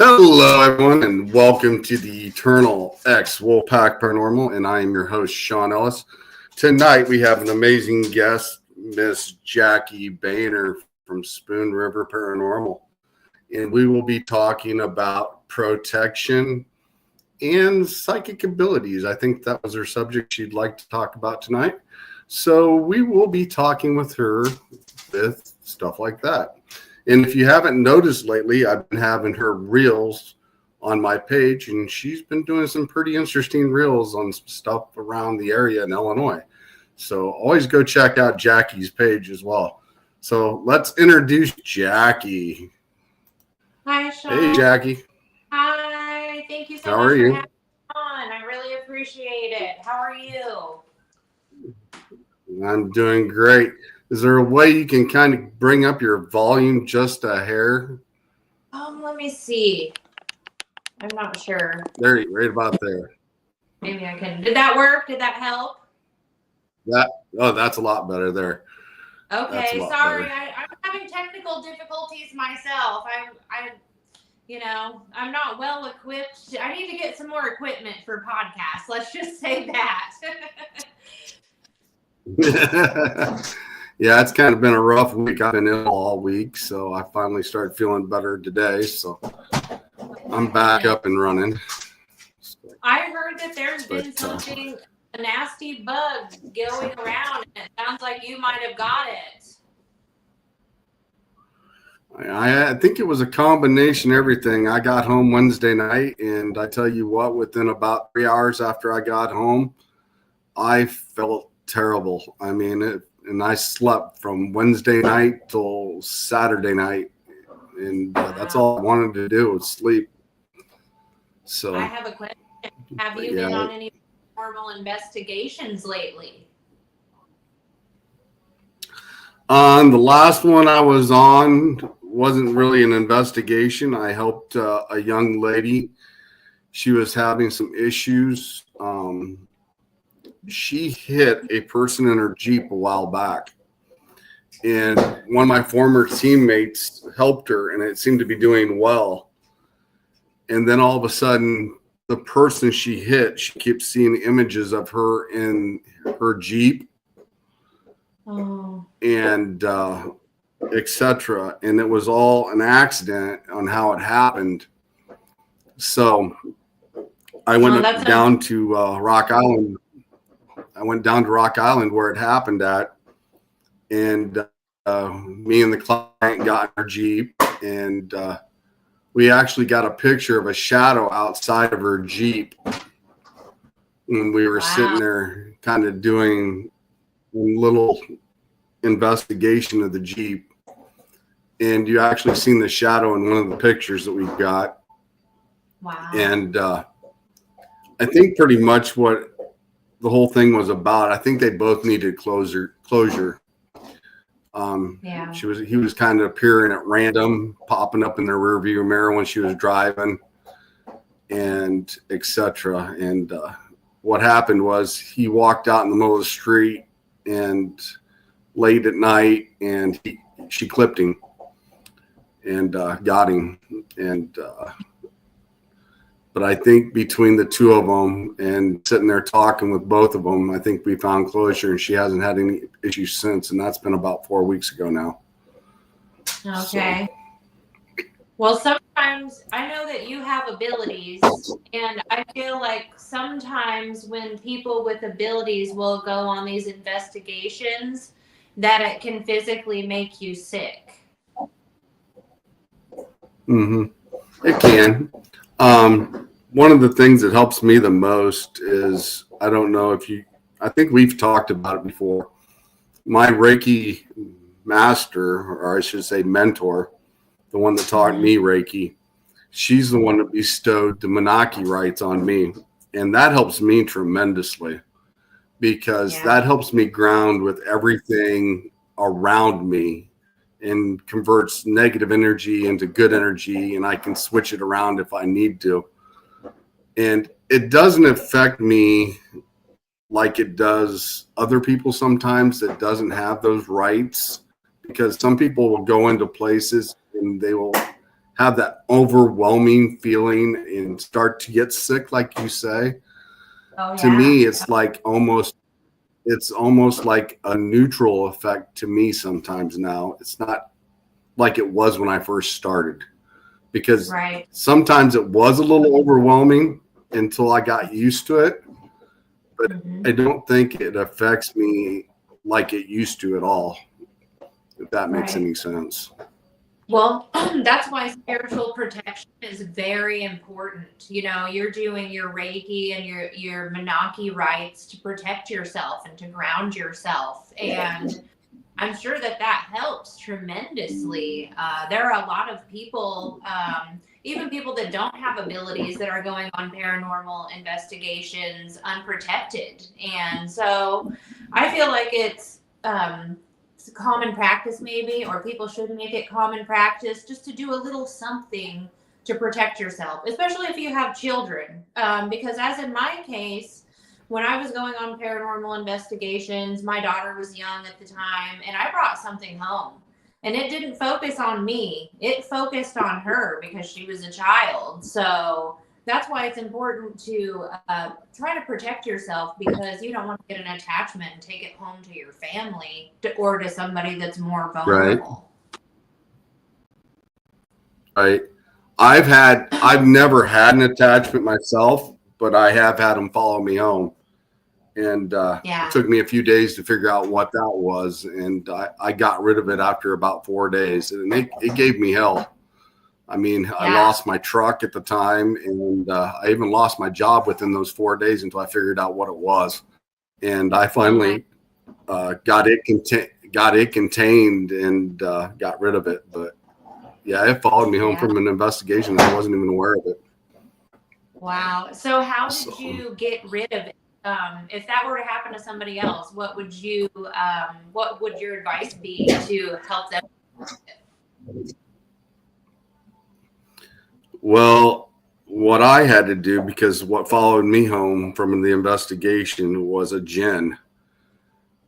Hello, everyone, and welcome to the Eternal X Wolfpack Paranormal, and I am your host, Sean Ellis. Tonight, we have an amazing guest, Miss Jacki Bainter from Spoon River Paranormal, and we will be talking about protection and psychic abilities. I think that was her subject she'd like to talk about tonight. So we will be talking with her with stuff like that. And if you haven't noticed lately, I've been having her reels on my page, and she's been doing some pretty interesting reels on some stuff around the area in Illinois. So always go check out Jacki's page as well. So let's introduce Jacki. Hi, Sean. Hey, Jacki. Hi. Thank you so How much are for you? having me on. I really appreciate it. How are you? I'm doing great. Is there a way you can kind of bring up your volume just a hair? Let me see. I'm not sure. There, right about there. Maybe I can. Did that work? Did that help? That's a lot better there. Okay. Sorry. I'm having technical difficulties myself. I'm not well equipped. I need to get some more equipment for podcasts. Let's just say that. Yeah, it's kind of been a rough week. I've been ill all week, so I finally started feeling better today. So I'm back up and running. I heard that there's been a nasty bug going around, and it sounds like you might have got it. I think it was a combination of everything. I got home Wednesday night, and I tell you what, within about 3 hours after I got home, I felt terrible. I mean, and I slept from Wednesday night till Saturday night, and that's all I wanted to do was sleep. So I have a question. Have you been on any paranormal investigations lately? On the last one I was on wasn't really an investigation. I helped a young lady. She was having some issues. She hit a person in her Jeep a while back, and one of my former teammates helped her, and it seemed to be doing well. And then all of a sudden, the person she hit, she kept seeing images of her in her Jeep, and etc. And it was all an accident on how it happened. So I went down to Rock Island. I went down to Rock Island where it happened at, and me and the client got in our Jeep, and we actually got a picture of a shadow outside of her Jeep when we were sitting there kind of doing a little investigation of the Jeep. And you actually seen the shadow in one of the pictures that we got. Wow. And I think pretty much what the whole thing was about, I think they both needed closure. He was kind of appearing at random, popping up in their rear view mirror when she was driving, and etc. And what happened was he walked out in the middle of the street and late at night, and she clipped him and got him. And but I think between the two of them and sitting there talking with both of them, I think we found closure, and she hasn't had any issues since. And that's been about 4 weeks ago now. Okay. So. Well, sometimes I know that you have abilities, and I feel like sometimes when people with abilities will go on these investigations, that it can physically make you sick. It can. One of the things that helps me the most is, I don't know if I think we've talked about it before. My Reiki master, or I should say mentor, the one that taught me Reiki, she's the one that bestowed the Menaki rights on me. And that helps me tremendously, because that helps me ground with everything around me and converts negative energy into good energy, and I can switch it around if I need to. And it doesn't affect me like it does other people sometimes that doesn't have those rights, because some people will go into places and they will have that overwhelming feeling and start to get sick, like you say. Oh, To yeah. me, it's almost like a neutral effect to me sometimes now. It's not like it was when I first started, because Right. sometimes it was a little overwhelming until I got used to it. But I don't think it affects me like it used to at all, if that makes any sense. Well, that's why spiritual protection is very important. You know, you're doing your Reiki and your Menaki rites to protect yourself and to ground yourself. And I'm sure that helps tremendously. There are a lot of people, even people that don't have abilities, that are going on paranormal investigations unprotected. And so I feel like it's common practice, maybe, or people should make it common practice just to do a little something to protect yourself, especially if you have children. Because as in my case, when I was going on paranormal investigations, my daughter was young at the time, and I brought something home. And it didn't focus on me. It focused on her because she was a child. So that's why it's important to try to protect yourself, because you don't want to get an attachment and take it home to your family or to somebody that's more vulnerable. Right. I've never had an attachment myself, but I have had them follow me home. And it took me a few days to figure out what that was. And I got rid of it after about 4 days. And it gave me hell. I mean, I lost my truck at the time, and I even lost my job within those 4 days until I figured out what it was. And I finally got it contained and got rid of it. But yeah, it followed me home from an investigation, and I wasn't even aware of it. Wow. So how did you get rid of it? If that were to happen to somebody else, what would your advice be to help them? Well, what I had to do, because what followed me home from the investigation was a jinn.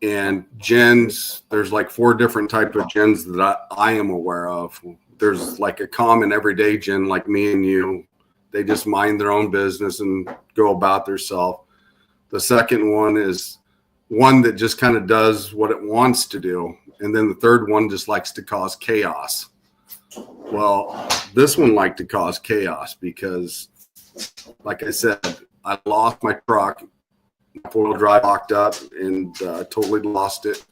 And jinns, there's like 4 different types of jinns that I am aware of. There's like a common everyday jinn like me and you. They just mind their own business and go about their self. The second one is one that just kind of does what it wants to do. And then the third one just likes to cause chaos. Well, this one liked to cause chaos because, like I said, I lost my truck. My 4-wheel drive locked up and totally lost it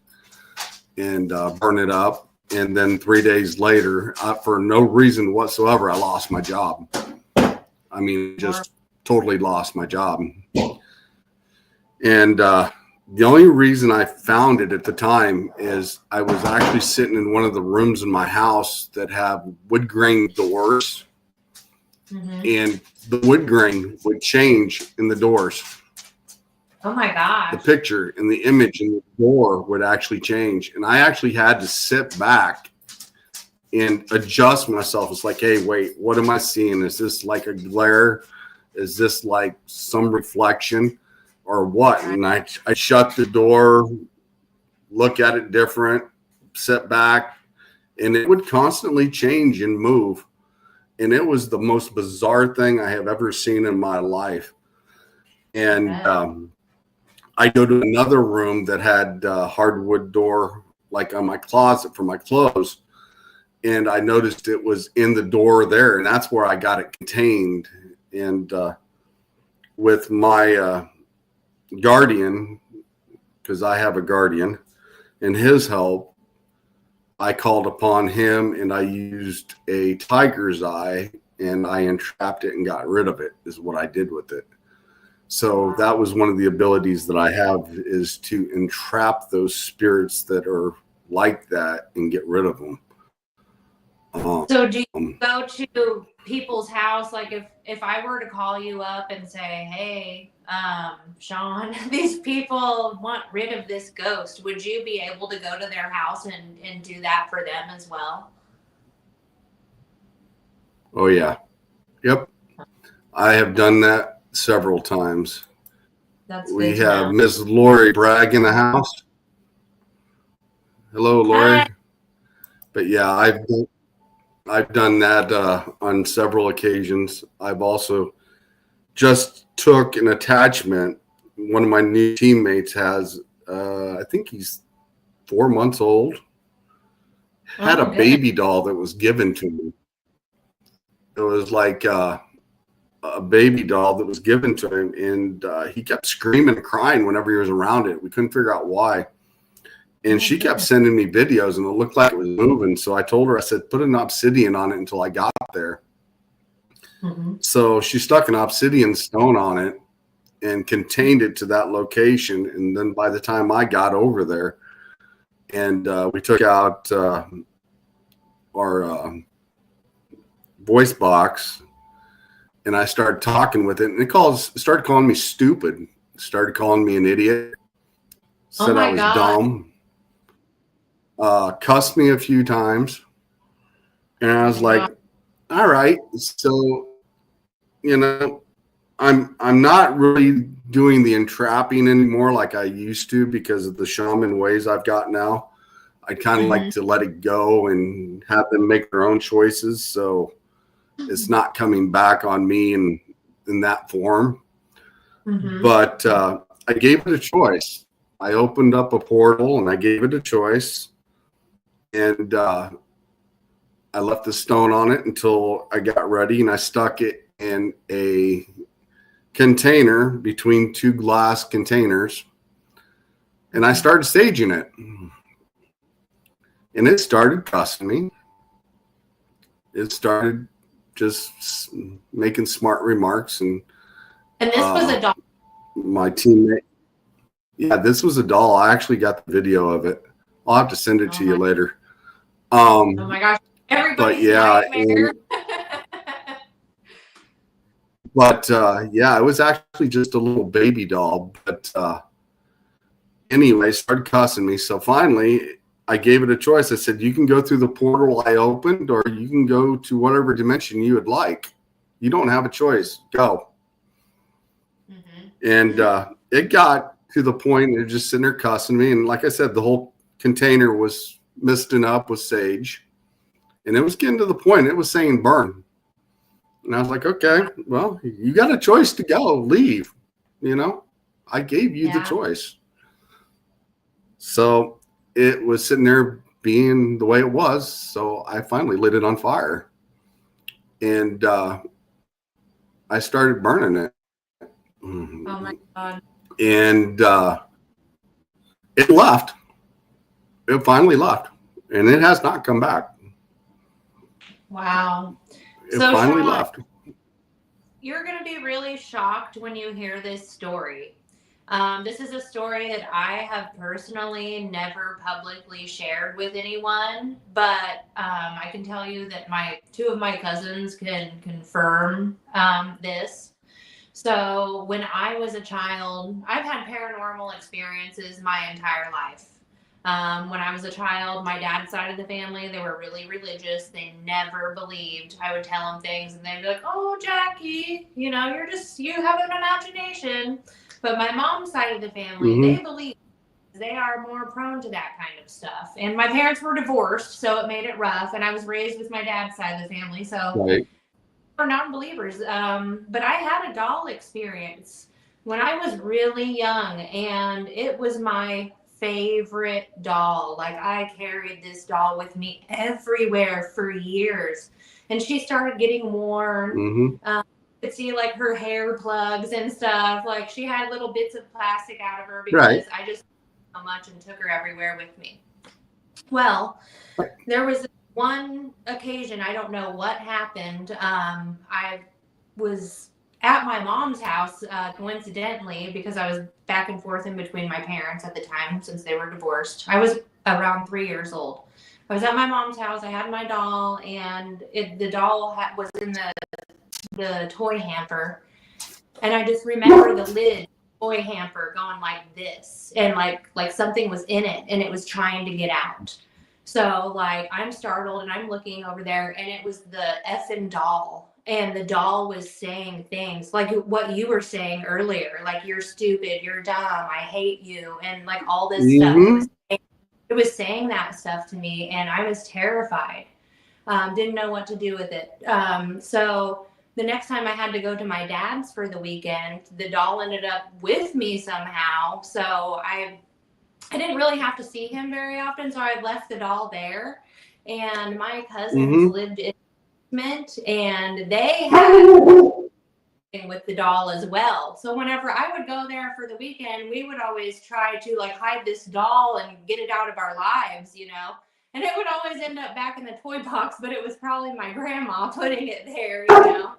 and burned it up. And then 3 days later, for no reason whatsoever, I lost my job. I mean, just totally lost my job. And the only reason I found it at the time is I was actually sitting in one of the rooms in my house that have wood grain doors. And the wood grain would change in the doors. Oh my gosh. The picture and the image in the door would actually change. And I actually had to sit back and adjust myself. It's like, hey, wait, what am I seeing? Is this like a glare? Is this like some reflection or what? And I shut the door, look at it different, sit back, and it would constantly change and move. And it was the most bizarre thing I have ever seen in my life. And I go to another room that had a hardwood door, like on my closet for my clothes. And I noticed it was in the door there, and that's where I got it contained. And with my guardian, because I have a guardian, and his help, I called upon him and I used a tiger's eye and I entrapped it and got rid of it, is what I did with it. So that was one of the abilities that I have, is to entrap those spirits that are like that and get rid of them. So do you go to people's house? Like if I were to call you up and say, hey, Sean, these people want rid of this ghost, would you be able to go to their house and do that for them as well? Oh, yeah. Yep. I have done that several times. We have Miss Lori Bragg in the house. Hello, Lori. Hi. But yeah, I've done that on several occasions. I've also just took an attachment. One of my new teammates has, I think he's 4 months old, had a baby doll that was given to me. It was like a baby doll that was given to him, and he kept screaming and crying whenever he was around it. We couldn't figure out why. And she kept sending me videos, and it looked like it was moving. So I told her, I said, put an obsidian on it until I got there. So she stuck an obsidian stone on it and contained it to that location. And then by the time I got over there, and we took out our voice box, and I started talking with it, and it started calling me stupid, started calling me an idiot, said I was dumb, cussed me a few times, and I was like, all right, so I'm not really doing the entrapping anymore like I used to because of the shaman ways I've got now. I kind of like to let it go and have them make their own choices, so it's not coming back on me in that form. But I gave it a choice. I opened up a portal and I gave it a choice, and I left the stone on it until I got ready, and I stuck it in a container between two glass containers, and I started staging it, and it started cussing me. It started just making smart remarks, and this was a doll. My teammate, this was a doll. I actually got the video of it. I'll have to send it to you later. Oh my gosh, everybody's nightmare. But it was actually just a little baby doll. But anyway, started cussing me. So finally, I gave it a choice. I said, you can go through the portal I opened, or you can go to whatever dimension you would like. You don't have a choice. Go. And it got to the point they're just sitting there cussing me. And like I said, the whole container was misting up with sage. And it was getting to the point it was saying burn. And I was like, okay, well, you got a choice to go, leave. I gave you the choice. So it was sitting there being the way it was. So I finally lit it on fire. And I started burning it. Oh my God. And it left. It finally left. And it has not come back. Wow. It finally left. You're going to be really shocked when you hear this story. This is a story that I have personally never publicly shared with anyone, but I can tell you that two of my cousins can confirm this. So when I was a child, I've had paranormal experiences my entire life. When I was a child, my dad's side of the family, they were really religious. They never believed. I would tell them things and they'd be like, oh, Jackie, you have an imagination. But my mom's side of the family, they believe. They are more prone to that kind of stuff. And my parents were divorced, so it made it rough. And I was raised with my dad's side of the family, so we're non-believers. But I had a doll experience when I was really young, and it was my favorite doll. Like, I carried this doll with me everywhere for years, and she started getting worn. Could see like her hair plugs and stuff. Like, she had little bits of plastic out of her because I just so much and took her everywhere with me. Well, there was one occasion, I don't know what happened. I was at my mom's house coincidentally, because I was back and forth in between my parents at the time since they were divorced. I was around 3 years old. I was at my mom's house. I had my doll, and the doll was in the toy hamper, and I just remember the lid toy hamper going like this, and like something was in it and it was trying to get out. So like, I'm startled and I'm looking over there, and it was the effing doll, and the doll was saying things like what you were saying earlier, like, you're stupid, you're dumb, I hate you, and like all this stuff. It was saying that stuff to me, and I was terrified. Didn't know what to do with it. So the next time I had to go to my dad's for the weekend, the doll ended up with me somehow. So I didn't really have to see him very often. So I left the doll there. And my cousins lived in the basement, and they had with the doll as well. So whenever I would go there for the weekend, we would always try to like hide this doll and get it out of our lives, you know. And it would always end up back in the toy box, but it was probably my grandma putting it there, you know.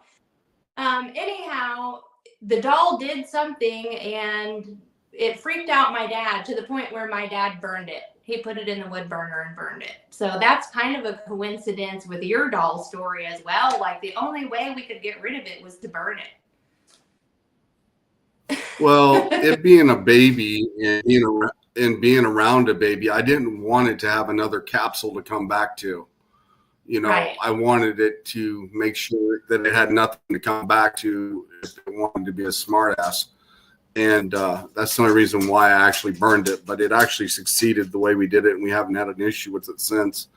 Anyhow, the doll did something and it freaked out my dad to the point where my dad burned it. He put it in the wood burner and burned it. So that's kind of a coincidence with your doll story as well. Like the only way we could get rid of it was to burn it. Well, it being a baby and being around a baby, I didn't want it to have another capsule to come back to. You know, Right. I wanted it to make sure that it had nothing to come back to if it wanted to be a smartass. And that's the only reason why I actually burned it. But it actually succeeded the way we did it, and we haven't had an issue with it since.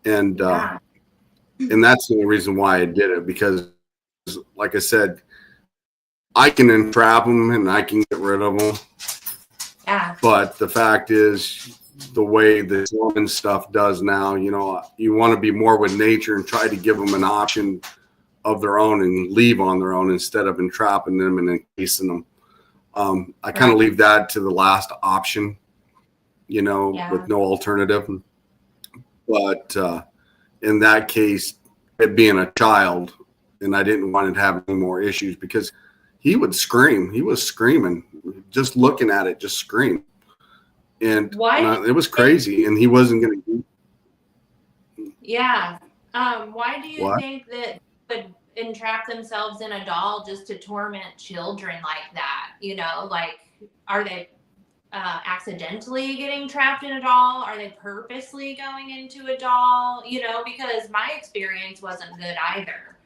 And and that's the only reason why I did it, because, like I said, I can entrap them and I can get rid of them. Yeah. But the fact is, the way the woman stuff does now, you know, you want to be more with nature and try to give them an option of their own and leave on their own instead of entrapping them and encasing them. I kind of leave that to the last option, you know, with no alternative. But in that case, it being a child, and I didn't want it to have any more issues, because he would scream. He was screaming, just looking at it, just scream. And it was crazy, and he wasn't going to. Yeah. Why do you think that would entrap themselves in a doll just to torment children like that? You know, like, are they accidentally getting trapped in a doll? Are they purposely going into a doll? You know, because my experience wasn't good either.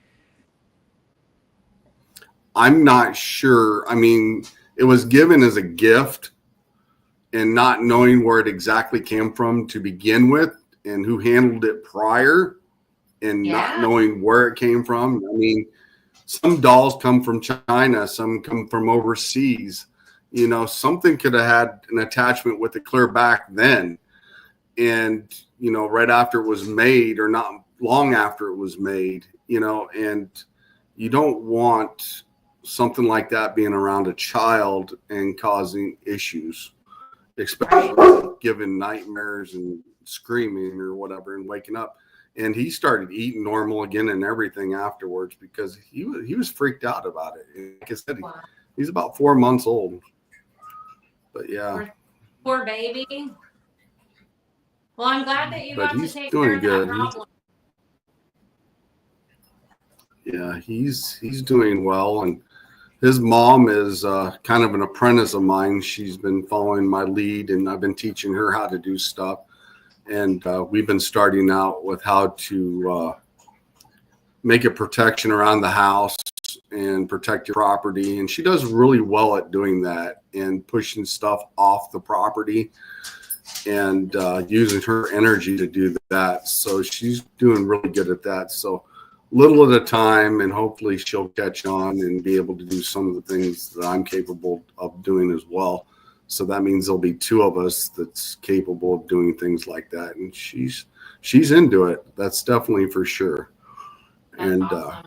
I'm not sure. I mean, it was given as a gift, and not knowing where it exactly came from to begin with and who handled it prior, and not knowing where it came from. I mean, some dolls come from China, some come from overseas. You know, something could have had an attachment with it clear back then. And, you know, right after it was made, or not long after it was made, you know, and you don't want something like that being around a child and causing issues, especially giving nightmares and screaming or whatever and waking up. And he started eating normal again and everything afterwards, because he was freaked out about it. And like I said, he's about 4 months old. But yeah. Poor baby. Well, I'm glad that you got to take doing care of good. that problem. Yeah, he's doing well, and his mom is kind of an apprentice of mine. She's been following my lead, and I've been teaching her how to do stuff. And we've been starting out with how to make a protection around the house and protect your property. And she does really well at doing that and pushing stuff off the property and using her energy to do that. So she's doing really good at that. So little at a time, and hopefully she'll catch on and be able to do some of the things that I'm capable of doing as well. So that means there'll be two of us that's capable of doing things like that. And she's into it. That's definitely for sure. That's and awesome.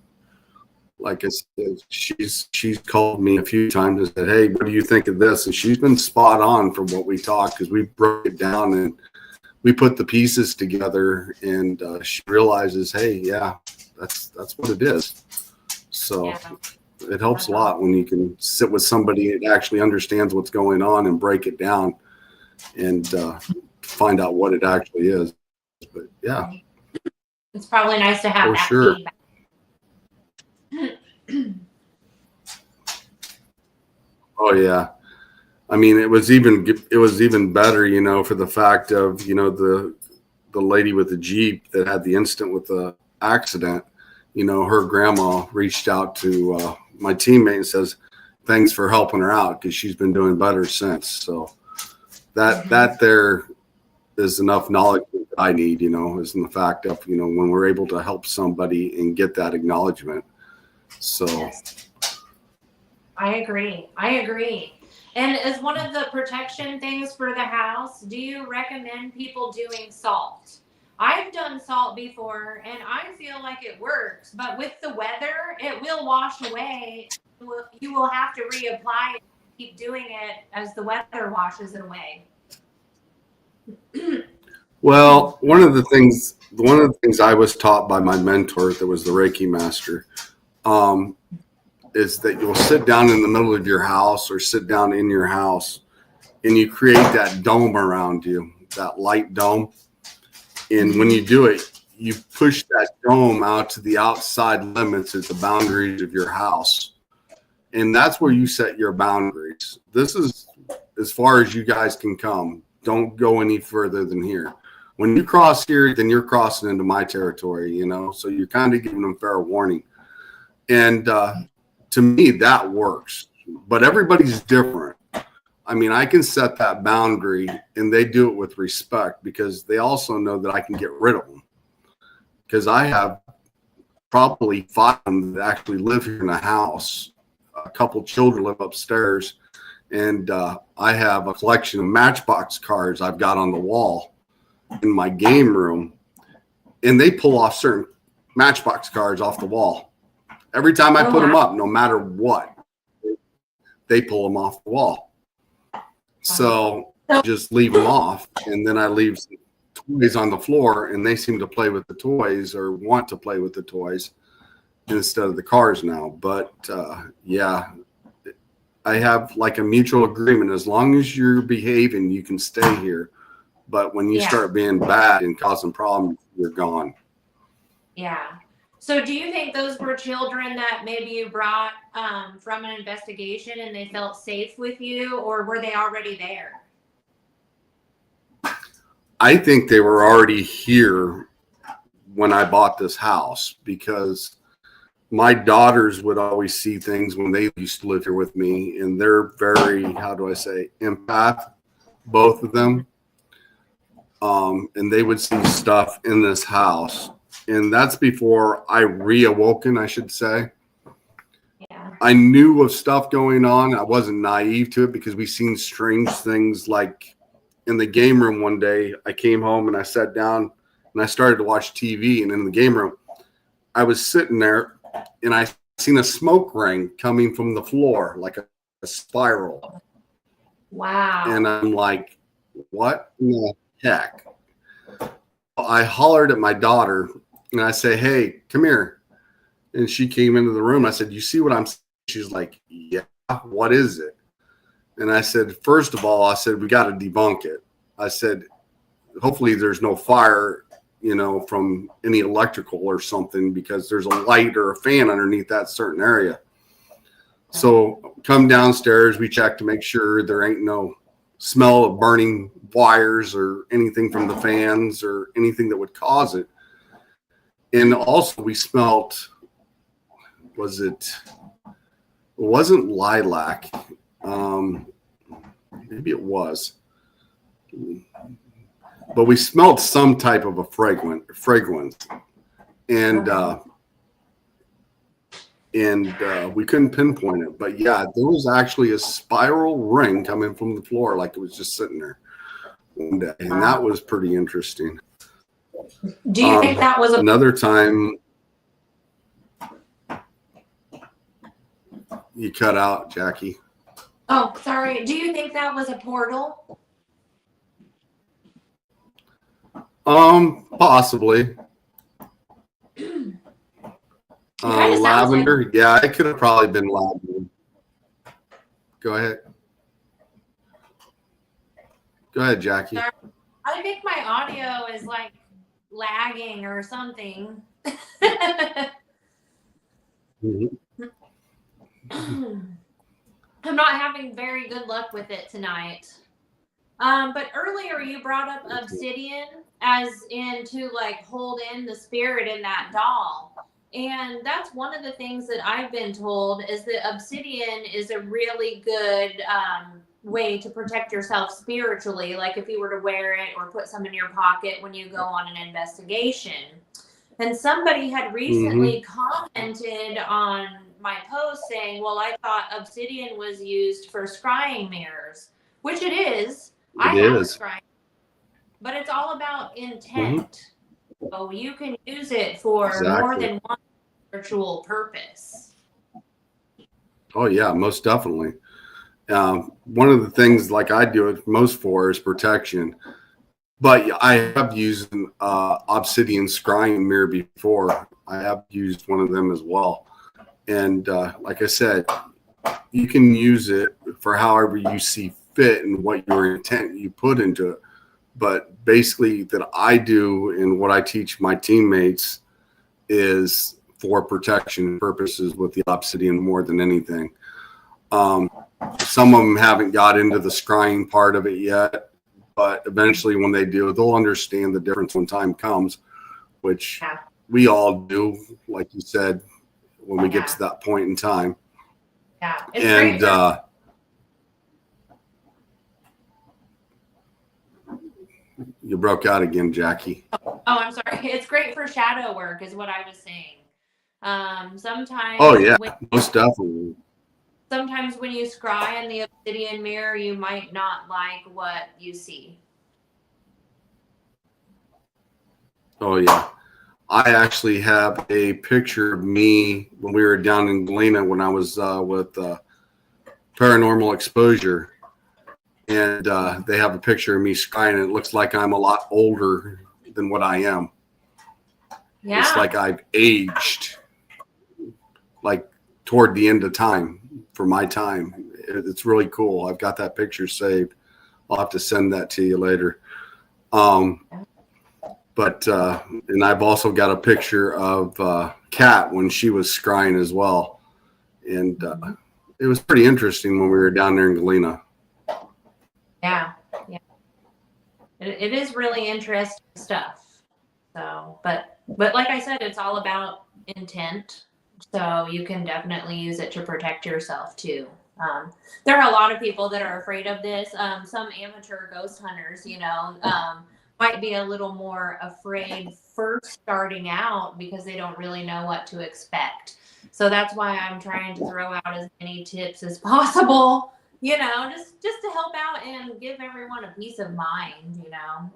Like I said, she's called me a few times and said, "Hey, what do you think of this?" And she's been spot on from what we talked, because we broke it down and we put the pieces together, and she realizes, hey, yeah, that's what it is. So it helps a lot when you can sit with somebody that actually understands what's going on and break it down and find out what it actually is. But yeah, it's probably nice to have for that sure. feedback. Oh yeah. I mean, it was even better, you know, for the fact of, you know, the lady with the Jeep that had the incident with the accident. You know, her grandma reached out to my teammate and says, "Thanks for helping her out, because she's been doing better since." So that there is enough knowledge I need, is in the fact of, when we're able to help somebody and get that acknowledgement. So yes. I agree. And as one of the protection things for the house, do you recommend people doing salt? I've done salt before and I feel like it works, but with the weather, it will wash away. You will have to reapply it, keep doing it as the weather washes it away. well, one of the things I was taught by my mentor, that was the Reiki master, is that you'll sit down in the middle of your house or sit down in your house and you create that dome around you, that light dome. And when you do it, you push that dome out to the outside limits at the boundaries of your house. And that's where you set your boundaries. This is as far as you guys can come. Don't go any further than here. When you cross here, then you're crossing into my territory, so you're kind of giving them fair warning. And to me, that works. But everybody's different. I mean, I can set that boundary and they do it with respect because they also know that I can get rid of them. Because I have probably 5 of them that actually live here in the house. A couple children live upstairs. And I have a collection of Matchbox cards I've got on the wall in my game room. And they pull off certain Matchbox cards off the wall. Every time I put them up, no matter what, they pull them off the wall. So just leave them off. And then I leave some toys on the floor and they seem to play with the toys or want to play with the toys instead of the cars now. But yeah, I have like a mutual agreement. As long as you're behaving, you can stay here. But when you start being bad and causing problems, you're gone. Yeah. So do you think those were children that maybe you brought from an investigation and they felt safe with you, or were they already there? I think they were already here when I bought this house because my daughters would always see things when they used to live here with me, and they're very, how do I say, empath, both of them. And they would see stuff in this house. And that's before I reawoken, I should say. Yeah. I knew of stuff going on. I wasn't naive to it because we've seen strange things. Like in the game room one day, I came home and I sat down and I started to watch TV. And in the game room, I was sitting there and I seen a smoke ring coming from the floor, like a spiral. Wow. And I'm like, what in the heck? I hollered at my daughter and I say, hey, come here. And she came into the room. I said, you see what I'm saying? She's like, yeah, what is it? And I said, first of all, I said, we got to debunk it. I said, hopefully there's no fire, from any electrical or something, because there's a light or a fan underneath that certain area. So come downstairs. We check to make sure there ain't no smell of burning wires or anything from the fans or anything that would cause it. And also we smelt, it wasn't lilac. Maybe it was, but we smelled some type of a fragrance. And we couldn't pinpoint it, but yeah, there was actually a spiral ring coming from the floor, like it was just sitting there one day, and that was pretty interesting. Do you think that was another time? You cut out, Jackie. Oh, sorry. Do you think that was a portal? Possibly. Lavender. Yeah, it could have probably been lavender. Go ahead. Go ahead, Jackie. I think my audio is like lagging or something. I'm not having very good luck with it tonight. But earlier you brought up obsidian as in to like hold in the spirit in that doll. And that's one of the things that I've been told is that obsidian is a really good way to protect yourself spiritually, like if you were to wear it or put some in your pocket when you go on an investigation. And somebody had recently commented on my post saying, well, I thought obsidian was used for scrying mirrors, which it is. I have a scrying, but it's all about intent. So you can use it for more than one spiritual purpose. Oh, yeah, most definitely. One of the things like I do it most for is protection. But I have used an obsidian scrying mirror before. I have used one of them as well. And like I said, you can use it for however you see fit and what your intent you put into it. But basically that I do and what I teach my teammates is for protection purposes with the obsidian more than anything. Some of them haven't got into the scrying part of it yet, but eventually when they do, they'll understand the difference when time comes, which we all do, like you said, when we get to that point in time. Yeah. And you broke out again, Jackie. Oh, I'm sorry. It's great for shadow work is what I was saying. Sometimes. Oh, yeah, most definitely. Sometimes when you scry in the obsidian mirror, you might not like what you see. Oh, yeah. I actually have a picture of me when we were down in Galena when I was with Paranormal Exposure. And they have a picture of me scrying. It looks like I'm a lot older than what I am. Yeah. It's like I've aged, like toward the end of time. For my time, it's really cool. I've got that picture saved. I'll have to send that to you later. But and I've also got a picture of Kat when she was scrying as well, and it was pretty interesting when we were down there in Galena. Yeah. It is really interesting stuff. So, but like I said, it's all about intent. So you can definitely use it to protect yourself too. There are a lot of people that are afraid of this. Some amateur ghost hunters, might be a little more afraid first starting out because they don't really know what to expect. So that's why I'm trying to throw out as many tips as possible, just to help out and give everyone a peace of mind.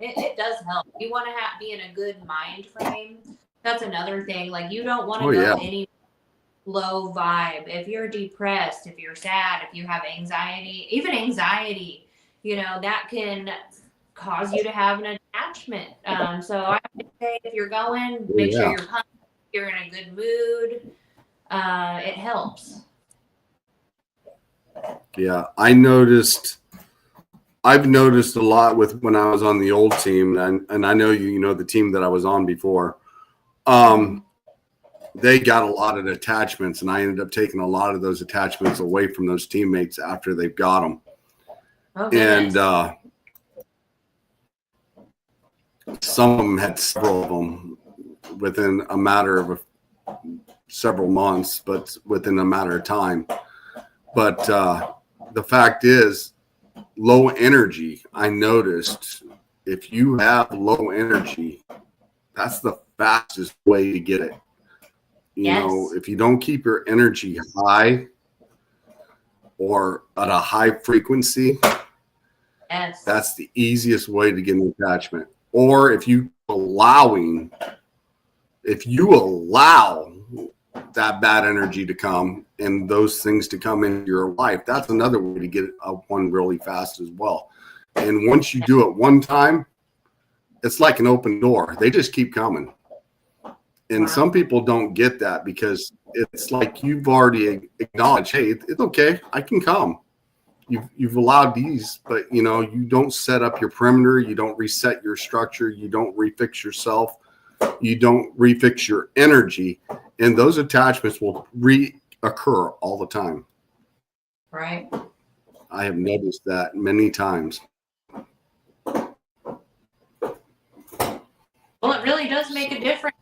It does help. You want to be in a good mind frame. That's another thing. Like you don't want to go any low vibe. If you're depressed, if you're sad, if you have anxiety, even anxiety, that can cause you to have an attachment. So I would say if you're going, make sure you're pumped, you're in a good mood. It helps. Yeah, I've noticed a lot with when I was on the old team, and I know you know the team that I was on before. They got a lot of attachments, and I ended up taking a lot of those attachments away from those teammates after they've got them. And some of them had several of them within a matter of several months, but within a matter of time. But the fact is, low energy, I noticed if you have low energy, that's the fastest way to get it. If you don't keep your energy high or at a high frequency, that's the easiest way to get an attachment. Or if you allow that bad energy to come and those things to come into your life, that's another way to get one really fast as well. And once you do it one time, it's like an open door. They just keep coming. And some people don't get that because it's like you've already acknowledged, hey, it's okay, I can come. You've allowed these, but you don't set up your perimeter, you don't reset your structure, you don't refix yourself, you don't refix your energy, and those attachments will reoccur all the time. Right. I have noticed that many times. Well, it really does make a difference.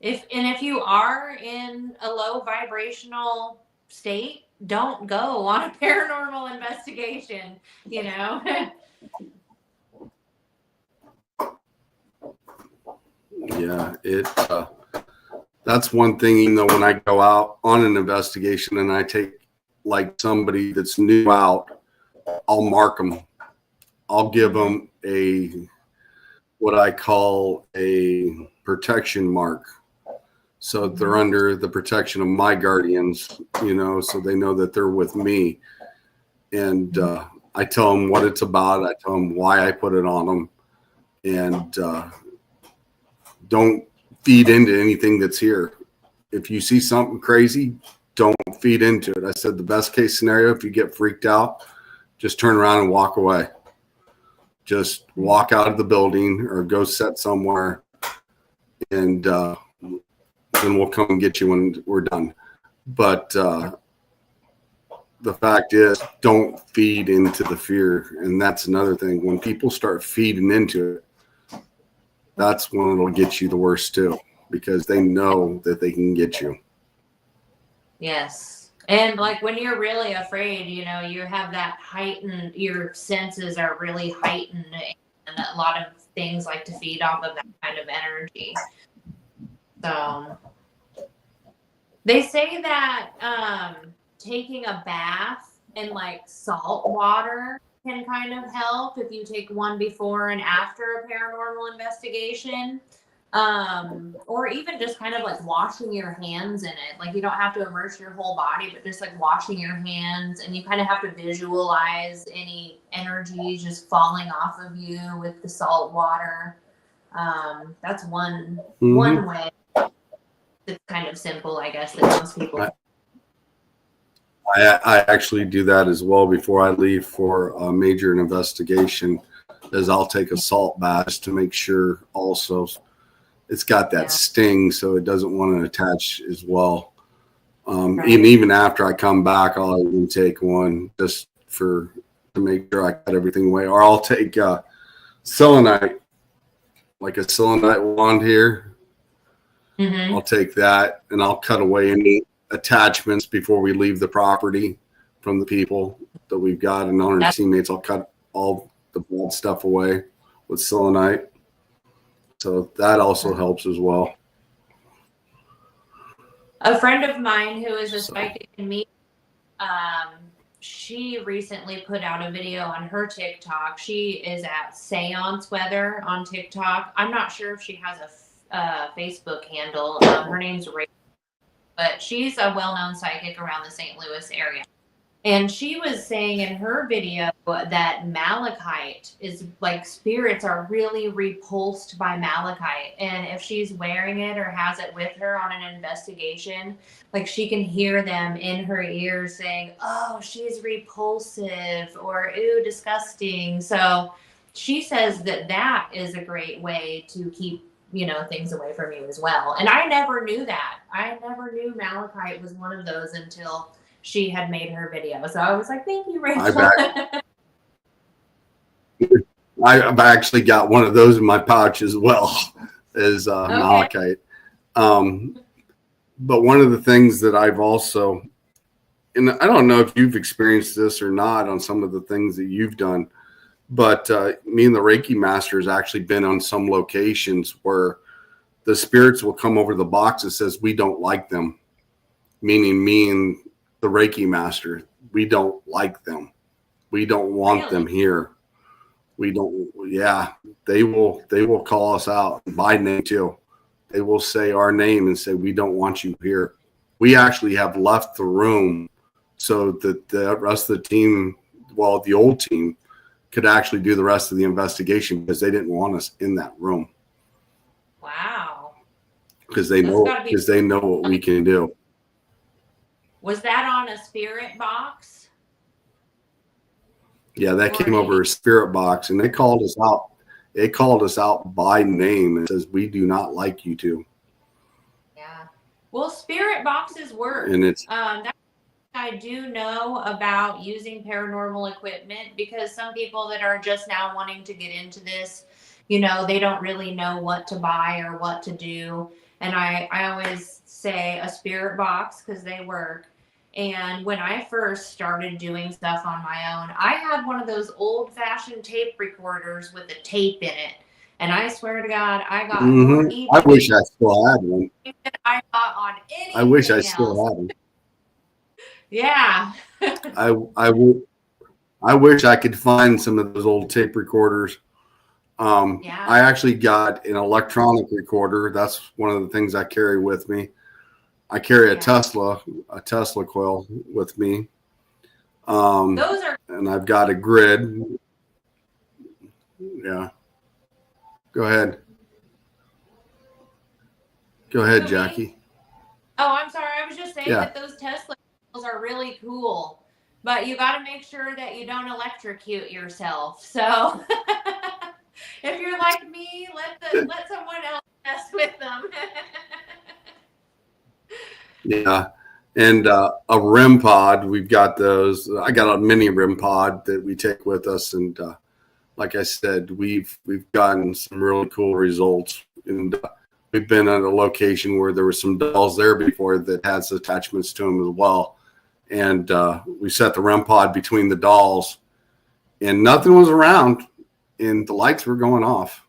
If you are in a low vibrational state, don't go on a paranormal investigation, you know? Yeah, that's one thing, even though when I go out on an investigation and I take like somebody that's new out, I'll mark them. I'll give them what I call a protection mark. So they're under the protection of my guardians, so they know that they're with me. And I tell them what it's about. I tell them why I put it on them. And don't feed into anything that's here. If you see something crazy, don't feed into it. I said the best case scenario, if you get freaked out, just turn around and walk away. Just walk out of the building or go sit somewhere, and then we'll come and get you when we're done. But the fact is, don't feed into the fear. And that's another thing. When people start feeding into it, that's when it'll get you the worst too, because they know that they can get you. Yes. And like when you're really afraid, you have that heightened, your senses are really heightened, and a lot of things like to feed off of that kind of energy. So they say that taking a bath in like salt water can kind of help if you take one before and after a paranormal investigation. Or even just kind of like washing your hands in it. Like you don't have to immerse your whole body, but just like washing your hands, and you kind of have to visualize any energy just falling off of you with the salt water. That's one way. It's kind of simple, I guess, that most people. I actually do that as well before I leave for a major investigation. Is I'll take a salt bath to make sure also. It's got that sting, so it doesn't want to attach as well. Right. Even after I come back, I'll even take one just to make sure I got everything away. Or I'll take selenite, like a selenite wand here. Mm-hmm. I'll take that, and I'll cut away any attachments before we leave the property from the people that we've got and on our teammates. I'll cut all the bad stuff away with selenite. So that also helps as well. A friend of mine who is a psychic and me, she recently put out a video on her TikTok. She is at Seance Weather on TikTok. I'm not sure if she has a Facebook handle. Her name's Rachel, but she's a well-known psychic around the St. Louis area. And she was saying in her video that malachite is like spirits are really repulsed by malachite. And if she's wearing it or has it with her on an investigation, like she can hear them in her ears saying, oh, she's repulsive, or ooh, disgusting. So she says that is a great way to keep, things away from you as well. And I never knew that. I never knew malachite was one of those until she had made her video. So I was like, thank you, Rachel. I've actually got one of those in my pouch as well as malachite. But one of the things that I've also, and I don't know if you've experienced this or not on some of the things that you've done, but me and the Reiki master has actually been on some locations where the spirits will come over the box that says, we don't like them, meaning me and the Reiki master, we don't like them. We don't want them here. We don't. Yeah, they will call us out by name too. They will say our name and say, we don't want you here. We actually have left the room so that the rest of the team, well, the old team, could actually do the rest of the investigation because they didn't want us in that room. Wow. Because they know what we can do. Was that on a spirit box? Yeah, that came over a spirit box, and they called us out. They called us out by name and says, we do not like you two. Yeah. Well, spirit boxes work. And it's I do know about using paranormal equipment, because some people that are just now wanting to get into this, they don't really know what to buy or what to do. And I always say a spirit box because they work. And when I first started doing stuff on my own, I had one of those old-fashioned tape recorders with a tape in it. And I swear to God, I got more I EVP wish I still had one. than I got on I wish I anything still else. had one. Yeah. I wish I could find some of those old tape recorders. Yeah. I actually got an electronic recorder. That's one of the things I carry with me. I carry a Tesla coil with me. Those are, and I've got a grid. Yeah. Go ahead. Go ahead, Jackie. oh, I'm sorry. I was just saying that those Tesla coils are really cool, but you got to make sure that you don't electrocute yourself. So if you're like me, let someone else mess with them. Yeah. And a REM pod, we've got those. I got a mini REM pod that we take with us, and like I said, we've gotten some really cool results. And we've been at a location where there were some dolls there before that has attachments to them as well. And we set the REM pod between the dolls, and nothing was around, and the lights were going off.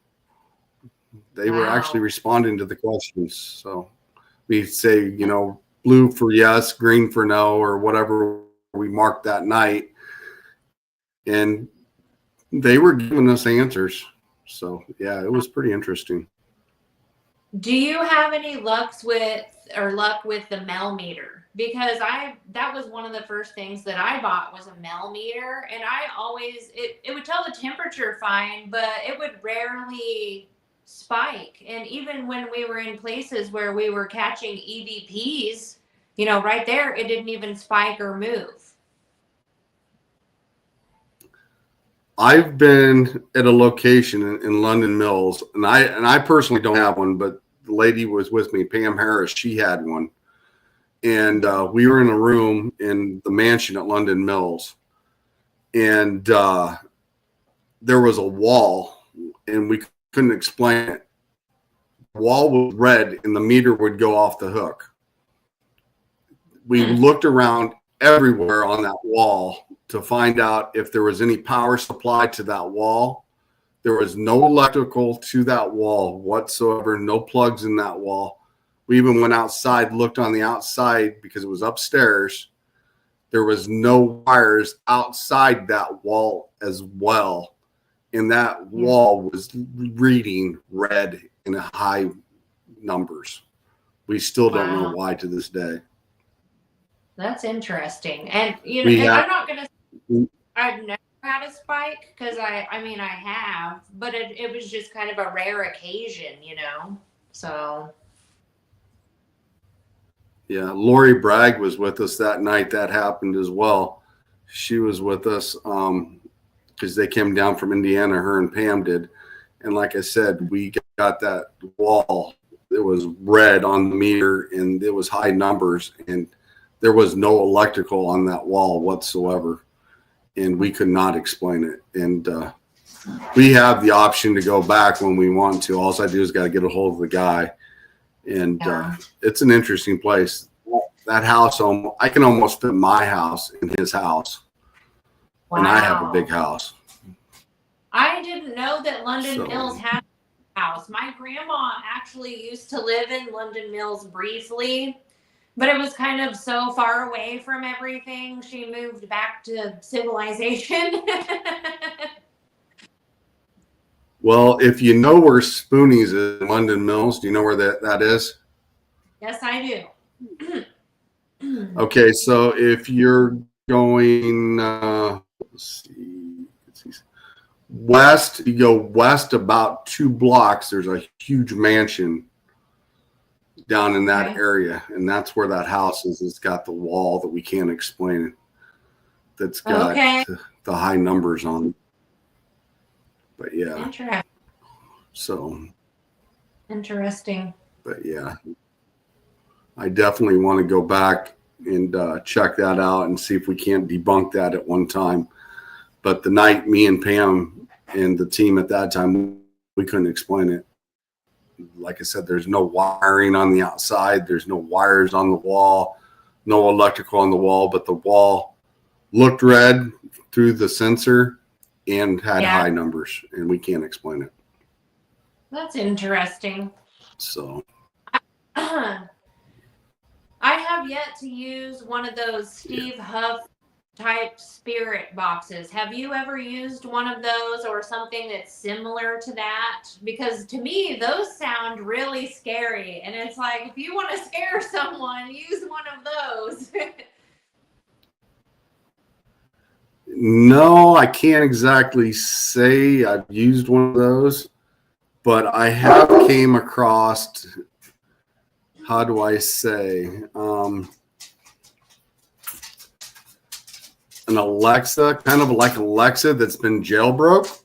They were actually responding to the questions. So we say, blue for yes, green for no, or whatever we marked that night. And they were giving us answers. So, yeah, it was pretty interesting. Do you have any luck with the Mel meter? Because that was one of the first things that I bought was a Mel meter, and I always it would tell the temperature fine, but it would rarely spike. And even when we were in places where we were catching EVPs, right there, it didn't even spike or move. I've been at a location in London Mills, and I personally don't have one, but the lady was with me, Pam Harris. She had one, and we were in a room in the mansion at London Mills, and there was a wall, and we couldn't explain it. The wall was red, and the meter would go off the hook. We looked around everywhere on that wall to find out if there was any power supply to that wall. There was no electrical to that wall whatsoever, no plugs in that wall. We even went outside, looked on the outside because it was upstairs. There was no wires outside that wall as well. And that wall was reading red in high numbers. We still don't know why to this day. That's interesting. And, I'm not going to, I've never had a spike because I have, but it was just kind of a rare occasion, so. Yeah. Lori Bragg was with us that night. That happened as well. She was with us because they came down from Indiana, her and Pam did. And like I said, we got that wall. It was red on the meter and it was high numbers, and there was no electrical on that wall whatsoever. And we could not explain it. And we have the option to go back when we want to. All I do is got to get a hold of the guy. And it's an interesting place. That house, I can almost fit my house in his house. Wow. And I have a big house. I didn't know that London Mills had a house. My grandma actually used to live in London Mills briefly, but it was kind of so far away from everything. She moved back to civilization. Well, if you know where Spoonies is in London Mills, do you know where that is? Yes, I do. Okay, so if you're going, let's see, west, you go west about 2 blocks, there's a huge mansion down in that area, and that's where that house is. It's got the wall that we can't explain. That's got the high numbers on it. But yeah. Interesting. So. Interesting. But yeah. I definitely want to go back and check that out and see if we can't debunk that at one time. But the night me and Pam and the team at that time, we couldn't explain it. Like I said, there's no wiring on the outside. There's no wires on the wall. no electrical on the wall, but the wall looked red through the sensor and had high numbers, and we can't explain it. That's interesting. So I have yet to use one of those Steve Huff type spirit boxes. Have you ever used one of those or something that's similar to that? Because to me, those sound really scary. And it's like, if you want to scare someone, use one of those. no, I can't exactly say I've used one of those, but I have came across, how do I say, an Alexa, kind of like Alexa that's been jailbroke.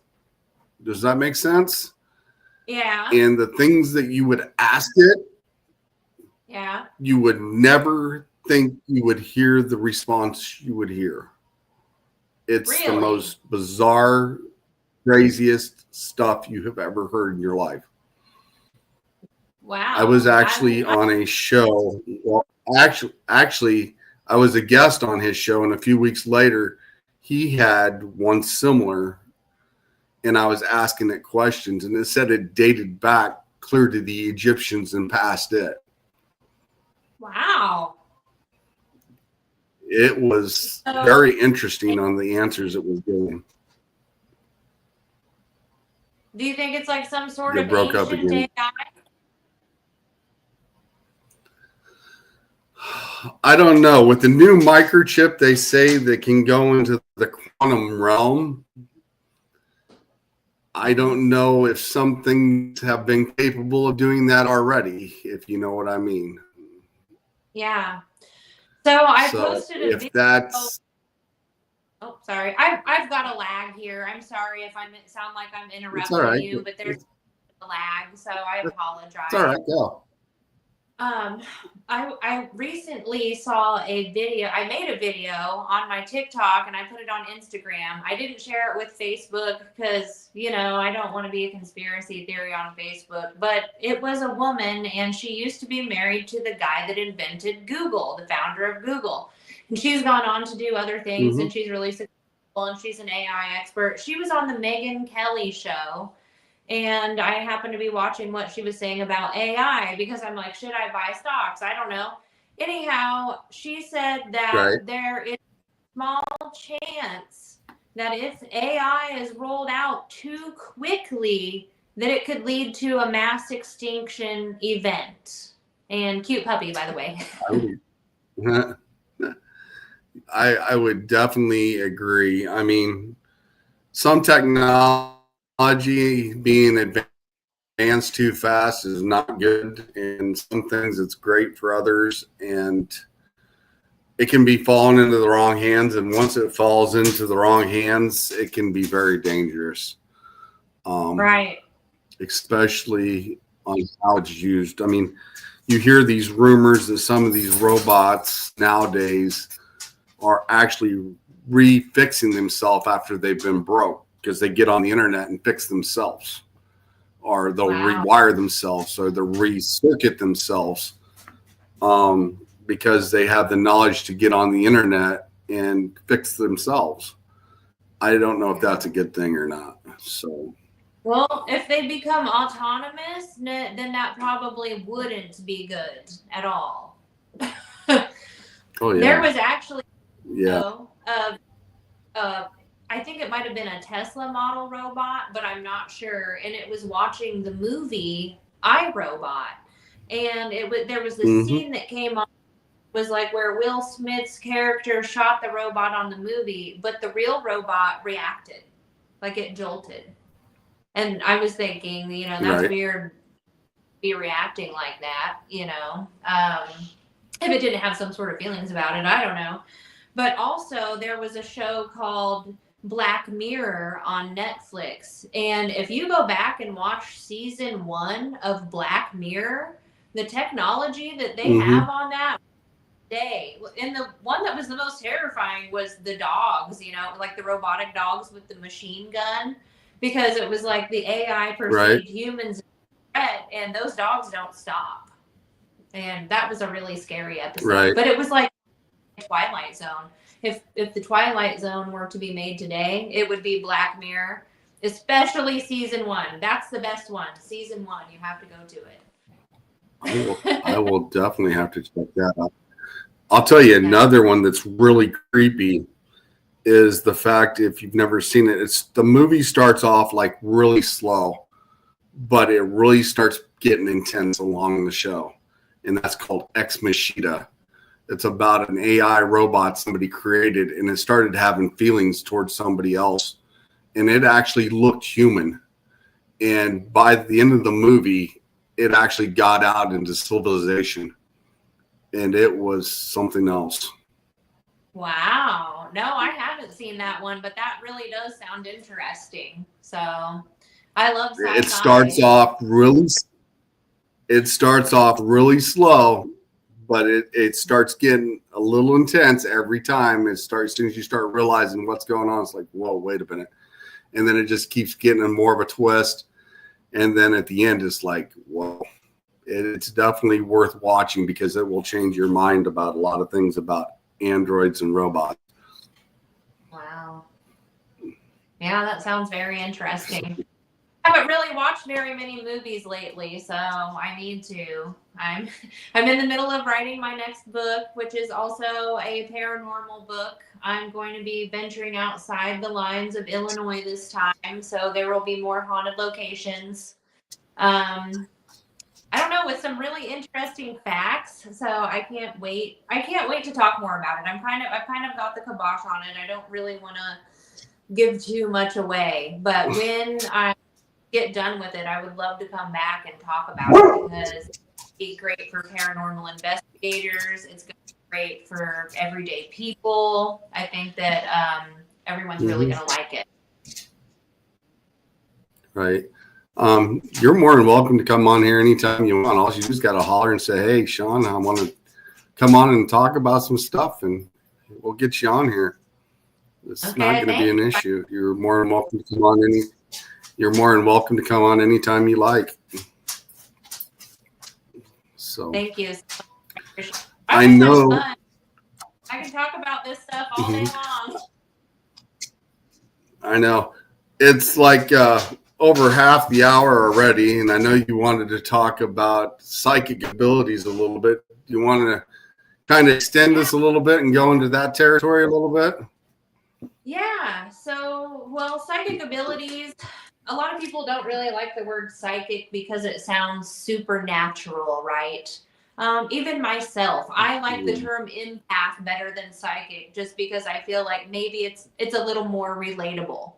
Does that make sense? Yeah. And the things that you would ask it, you would never think you would hear the response you would hear. It's the most bizarre, craziest stuff you have ever heard in your life. Wow. I was actually on a show. Well, actually, I was a guest on his show, and a few weeks later, he had one similar, and I was asking it questions, and it said it dated back clear to the Egyptians and past it. Wow. It was very interesting on the answers it was giving. Do you think it's like some sort of broke up ancient again. AI? I don't know. With the new microchip, they say that can go into the quantum realm. I don't know if some things have been capable of doing that already, if you know what I mean. Yeah. So I posted a video. That's... Oh, sorry. I've got a lag here. I'm sorry if I sound like I'm interrupting you, but there's a lag, so I apologize. It's all right. Go. I recently saw a video. I made a video on my TikTok and I put it on Instagram. I didn't share it with Facebook because, I don't want to be a conspiracy theory on Facebook, but it was a woman and she used to be married to the guy that invented Google, the founder of Google. And she's gone on to do other things and she's really successful and she's an AI expert. She was on the Megyn Kelly show. And I happened to be watching what she was saying about AI because I'm like, should I buy stocks? I don't know. Anyhow, she said that there is a small chance that if AI is rolled out too quickly, that it could lead to a mass extinction event. And cute puppy, by the way. I would definitely agree. I mean, some technology being advanced too fast is not good, and some things it's great for others, and it can be falling into the wrong hands, and once it falls into the wrong hands, it can be very dangerous. Right. Especially on how it's used. I mean, you hear these rumors that some of these robots nowadays are actually refixing themselves after they've been broke, because they get on the internet and fix themselves, or they'll rewire themselves, or they'll recircuit themselves, because they have the knowledge to get on the internet and fix themselves. I don't know if that's a good thing or not. So, well, if they become autonomous, then that probably wouldn't be good at all. There was actually I think it might have been a Tesla model robot, but I'm not sure. And it was watching the movie iRobot, and there was this scene that came on, was like where Will Smith's character shot the robot on the movie, but the real robot reacted, like it jolted. And I was thinking, that's weird, be reacting like that, if it didn't have some sort of feelings about it, I don't know. But also there was a show called Black Mirror on Netflix. And if you go back and watch season 1 of Black Mirror, the technology that they have on that day, and the one that was the most terrifying was the dogs, like the robotic dogs with the machine gun, because it was like the AI perceived humans as a threat, and those dogs don't stop. And that was a really scary episode. But it was like Twilight Zone. If the Twilight Zone were to be made today, it would be Black Mirror, especially season 1. That's the best one. Season 1, you have to go to it. I will definitely have to check that out. I'll tell you another one that's really creepy is the fact, if you've never seen it, it's the movie starts off like really slow, but it really starts getting intense along the show. And that's called Ex Machina. It's about an AI robot somebody created, and it started having feelings towards somebody else. And it actually looked human. And by the end of the movie, it actually got out into civilization. And it was something else. Wow. No, I haven't seen that one, but that really does sound interesting. So I love sci-fi. It starts off really slow, but it starts getting a little intense every time. As soon as you start realizing what's going on, it's like, whoa, wait a minute. And then it just keeps getting more of a twist. And then at the end, it's like, whoa. It's definitely worth watching because it will change your mind about a lot of things about androids and robots. Wow. Yeah, that sounds very interesting. I haven't really watched very many movies lately, so I need to. I'm in the middle of writing my next book, which is also a paranormal book. I'm going to be venturing outside the lines of Illinois this time, so there will be more haunted locations. I don't know, with some really interesting facts. So I can't wait. I can't wait to talk more about it. I've kind of got the kibosh on it. I don't really want to give too much away, but when I get done with it, I would love to come back and talk about it because it's be great for paranormal investigators. It's going to be great for everyday people. I think that everyone's really going to like it. Right. You're more than welcome to come on here anytime you want. All you just got to holler and say, hey, Sean, I want to come on and talk about some stuff, and we'll get you on here. It's not going to be an issue. You're more than welcome to come on anytime you like. So thank you. I know. I can talk about this stuff all day long. I know. It's like over half the hour already, and I know you wanted to talk about psychic abilities a little bit. You want to kind of extend this a little bit and go into that territory a little bit? Yeah. So, well, psychic abilities, a lot of people don't really like the word psychic because it sounds supernatural, right? Even myself, I like the term empath better than psychic just because I feel like maybe it's a little more relatable.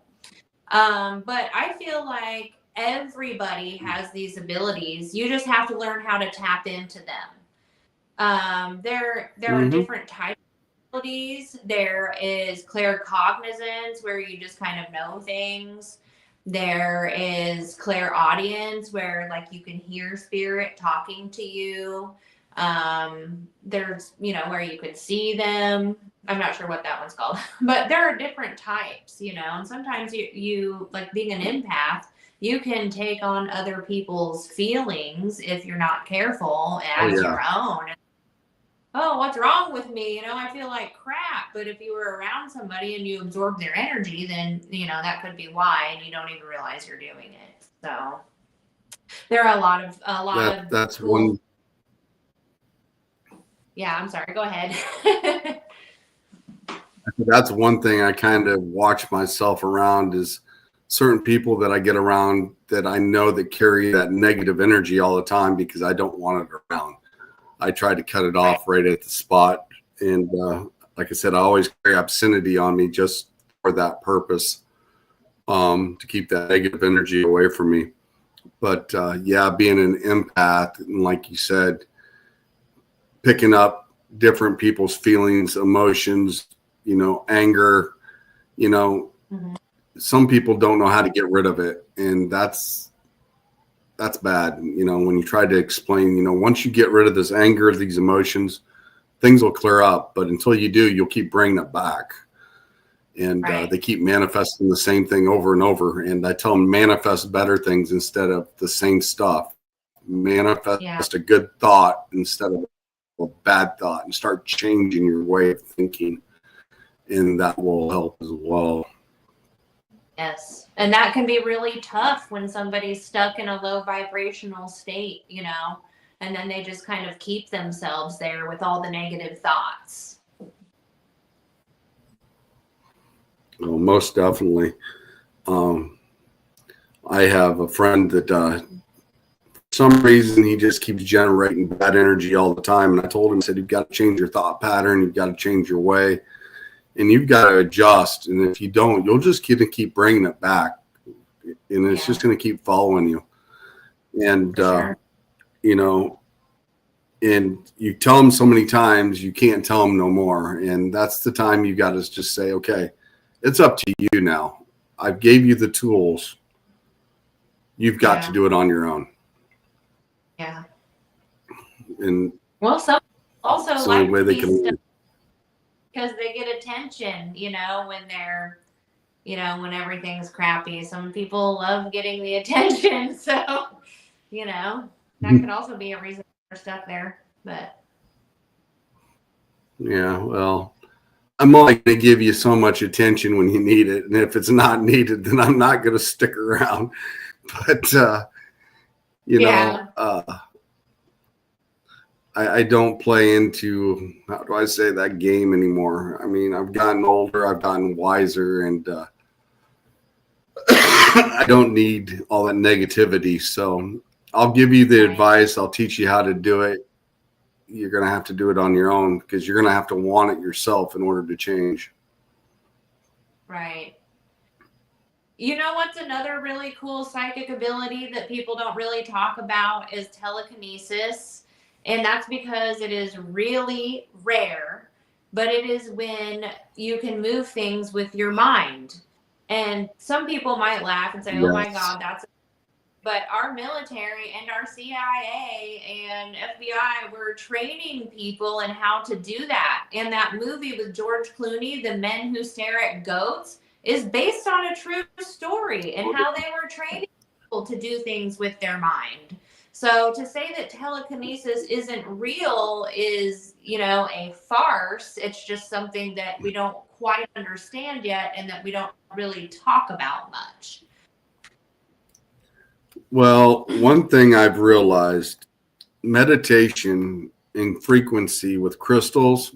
But I feel like everybody has these abilities. You just have to learn how to tap into them. There are different types of abilities. There is claircognizance, where you just kind of know things. There is clairaudience, where like you can hear spirit talking to you. There's, where you can see them. I'm not sure what that one's called, but there are different types, and sometimes you like being an empath, you can take on other people's feelings if you're not careful as your own. Oh, what's wrong with me? I feel like crap. But if you were around somebody and you absorb their energy, then, that could be why, and you don't even realize you're doing it. So there are a lot of that's cool. one. Yeah, I'm sorry. Go ahead. That's one thing I kind of watch myself around is certain people that I get around that I know that carry that negative energy all the time because I don't want it around. I try to cut it off right at the spot. And like I said, I always carry obscenity on me just for that purpose, to keep that negative energy away from me. But being an empath, and like you said, picking up different people's feelings, emotions, anger, some people don't know how to get rid of it. And that's bad. When you try to explain, once you get rid of this anger, these emotions, things will clear up. But until you do, you'll keep bringing it back. And they keep manifesting the same thing over and over. And I tell them manifest better things instead of the same stuff. Manifest a good thought instead of a bad thought and start changing your way of thinking. And that will help as well. Yes. And that can be really tough when somebody's stuck in a low vibrational state, and then they just kind of keep themselves there with all the negative thoughts. Well, most definitely. I have a friend that for some reason he just keeps generating bad energy all the time. And I told him, I said, you've got to change your thought pattern. You've got to change your way. And you've got to adjust. And if you don't, you'll just keep bringing it back. And it's just going to keep following you. And, sure. And you tell them so many times, you can't tell them no more. And that's the time you got to just say, okay, it's up to you now. I gave you the tools. You've got to do it on your own. Yeah. And well, some also it's the like only way they can stuff because they get attention, when they're, when everything's crappy. Some people love getting the attention. So, that could also be a reason they're stuck there. But yeah, well, I'm only going to give you so much attention when you need it. And if it's not needed, then I'm not going to stick around. But, I don't play into, how do I say, that game anymore. I mean, I've gotten older, I've gotten wiser, and I don't need all that negativity. So I'll give you the advice. I'll teach you how to do it. You're going to have to do it on your own because you're going to have to want it yourself in order to change. Right. You know what's another really cool psychic ability that people don't really talk about is telekinesis. And that's because it is really rare, but it is when you can move things with your mind. And some people might laugh and say, oh my God, but our military and our CIA and FBI were training people in how to do that. And that movie with George Clooney, The Men Who Stare at Goats, is based on a true story and how they were training people to do things with their mind. So to say that telekinesis isn't real is, a farce. It's just something that we don't quite understand yet and that we don't really talk about much. Well, one thing I've realized, meditation and frequency with crystals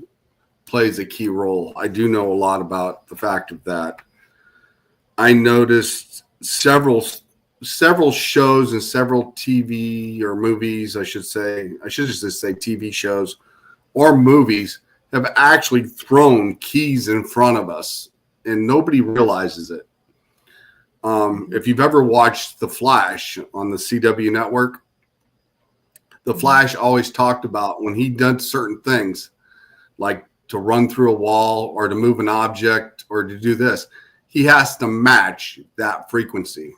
plays a key role. I do know a lot about the fact of that. I noticed several shows and several TV or movies, I should just say TV shows or movies have actually thrown keys in front of us and nobody realizes it. If you've ever watched The Flash on the CW network, The Flash always talked about when he did certain things, like to run through a wall or to move an object or to do this, he has to match that frequency.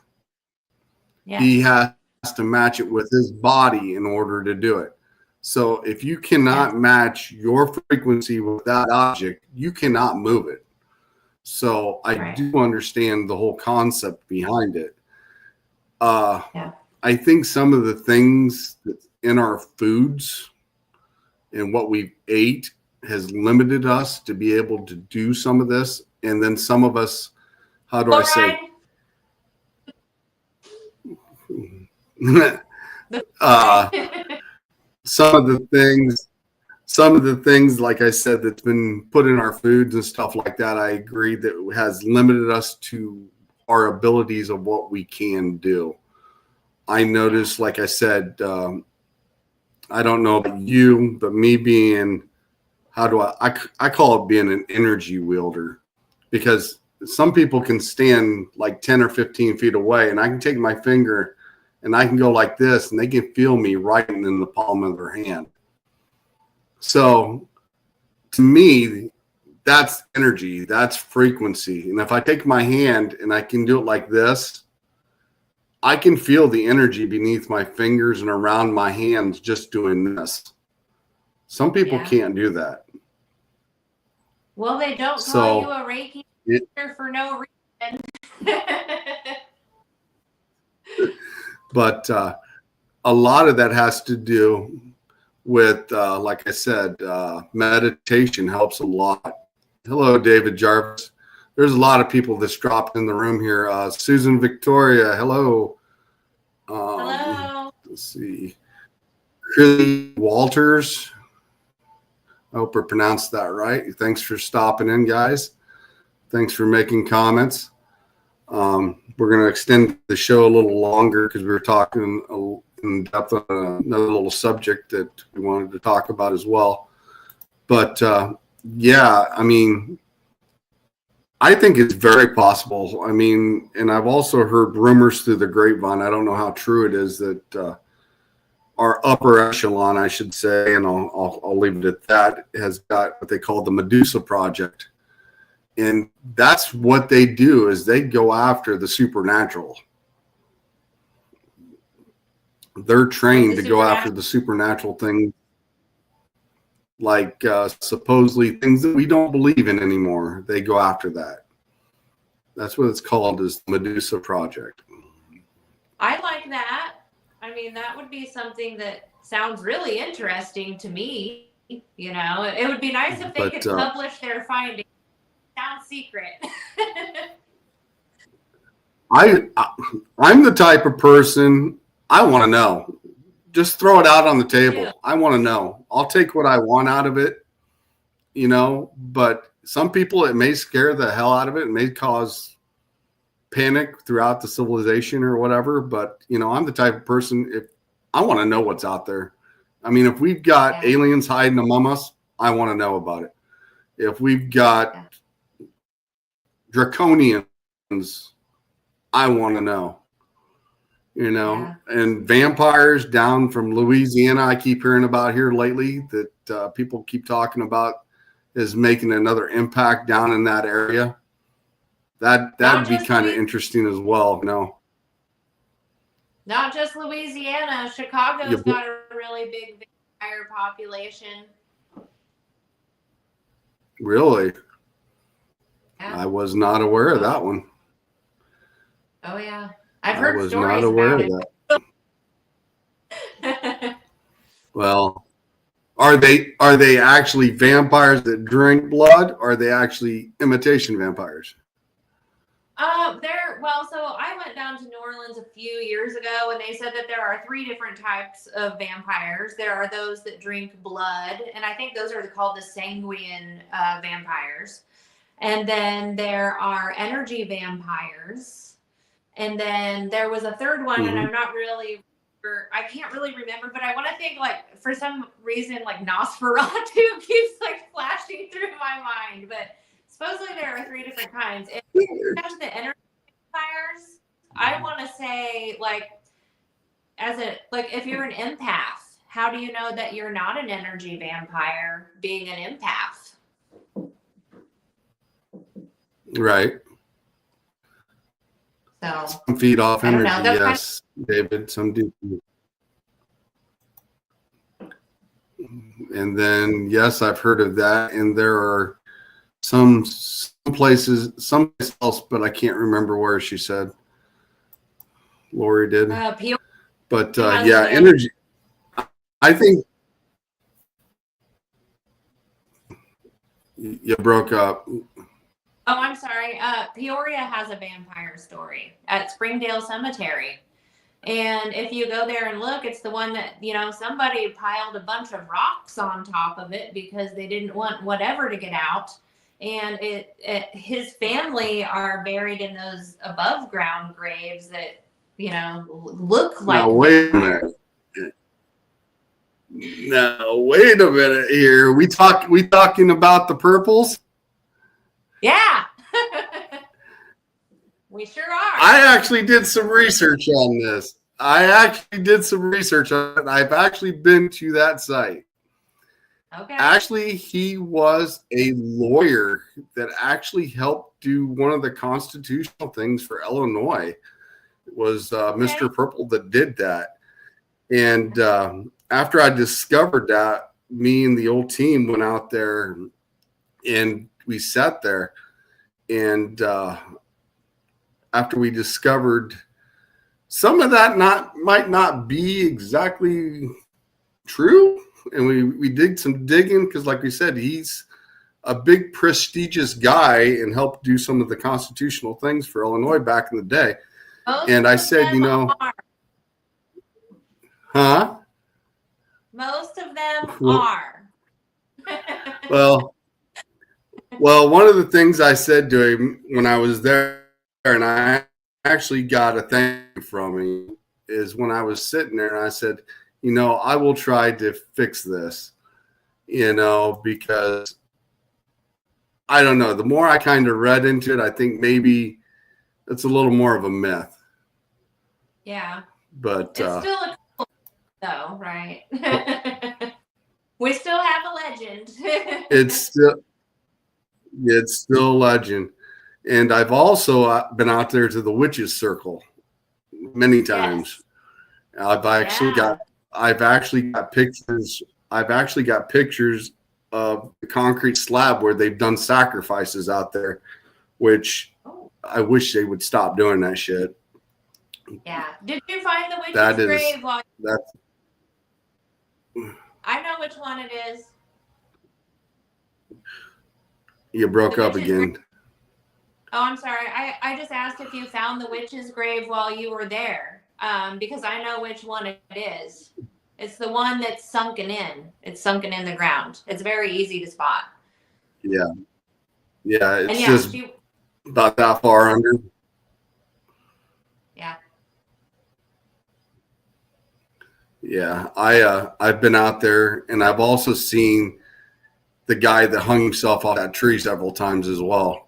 Yeah. He has to match it with his body in order to do it. So if you cannot match your frequency with that object, you cannot move it. So I do understand the whole concept behind it. I think some of the things that's in our foods and what we've ate has limited us to be able to do some of this. And then some of us, how do I say? Some of the things, like I said, that's been put in our foods and stuff like that, I agree that has limited us to our abilities of what we can do. I noticed, like I said, I don't know about you, but me being, I call it being an energy wielder, because some people can stand like 10 or 15 feet away and I can take my finger and I can go like this and they can feel me right in the palm of their hand. So to me, that's energy, that's frequency. And if I take my hand and I can do it like this, I can feel the energy beneath my fingers and around my hands just doing this. Some people can't do that. Well, they don't call you a Reiki for no reason. But a lot of that has to do with, like I said, meditation helps a lot. Hello, David Jarvis. There's a lot of people that's dropped in the room here. Susan Victoria, hello. Hello. Let's see. Chris Walters. I hope I pronounced that right. Thanks for stopping in, guys. Thanks for making comments. We're going to extend the show a little longer because we were talking in depth on another little subject that we wanted to talk about as well. But yeah, I mean, I think it's very possible. I mean, and I've also heard rumors through the grapevine. I don't know how true it is that our upper echelon, I should say, and I'll leave it at that, has got what they call the Medusa Project. And that's what they do, is they go after the supernatural. They're trained to go after the supernatural things, like supposedly things that we don't believe in anymore. They go after that. That's what it's called, is the Medusa Project. I like that. I mean, that would be something that sounds really interesting to me. You know, it would be nice if they could publish their findings. Sounds secret. I'm the type of person, I want to know. Just throw it out on the table. Yeah. I want to know. I'll take what I want out of it, you know, but some people, it may scare the hell out of it. It may cause panic throughout the civilization or whatever. But, you know, I'm the type of person, if I want to know what's out there. I mean, if we've got aliens hiding among us, I want to know about it. If we've got draconians, I want to know. You know, and vampires down from Louisiana, I keep hearing about here lately that people keep talking about is making another impact down in that area. That'd be kind of interesting as well. You know, not just Louisiana, Chicago's got a really big vampire population. Really? Yeah. I was not aware of that one. Oh yeah. I've heard stories about it. I was not aware of that. Well, are they actually vampires that drink blood, or are they actually imitation vampires? So I went down to New Orleans a few years ago, and they said that there are 3 different types of vampires. There are those that drink blood, and I think those are called the sanguine vampires. And then there are energy vampires. And then there was a third one, and I can't really remember, but I want to think, like, for some reason, like Nosferatu keeps like flashing through my mind. But supposedly there are 3 different kinds. And the energy vampires, I want to say, like, if you're an empath, how do you know that you're not an energy vampire being an empath? Right. So, some feed off energy, yes, David. Some do. And then, yes, I've heard of that. And there are some places, someplace else, but I can't remember where she said. Lori did. But yeah, energy. I think you broke up. Oh, I'm sorry. Peoria has a vampire story at Springdale Cemetery. And if you go there and look, it's the one that, you know, somebody piled a bunch of rocks on top of it because they didn't want whatever to get out. And his family are buried in those above ground graves that, you know, look like. Now, wait a minute. Now, wait a minute here. We talking about the purples? Yeah, we sure are. I actually did some research on this. I've actually been to that site. Okay. Actually, he was a lawyer that actually helped do one of the constitutional things for Illinois. It was Mr. Purple that did that. And after I discovered that, me and the old team went out there and we sat there, and after we discovered some of that might not be exactly true. And we did some digging because, like we said, he's a big prestigious guy and helped do some of the constitutional things for Illinois back in the day. Most and I of said, them are. Huh? Most of them are. well, one of the things I said to him when I was there, and I actually got a thank you from him, is when I was sitting there and I said, I will try to fix this, because I don't know. The more I kind of read into it, I think maybe it's a little more of a myth. Yeah. But it's still a cool, though, right? We still have a legend. it's still a legend. And I've also been out there to the witches circle many times. Yes. I've actually got pictures. I've actually got pictures of the concrete slab where they've done sacrifices out there, which I wish they would stop doing that shit. Yeah. Did you find the witch's grave? I know which one it is. You broke up again. Oh, I'm sorry. I just asked if you found the witch's grave while you were there, because I know which one it is. It's the one that's sunken in. It's sunken in the ground. It's very easy to spot. Yeah. Yeah, it's just about that far under. Yeah. Yeah, I've been out there, and I've also seen the guy that hung himself off that tree several times as well.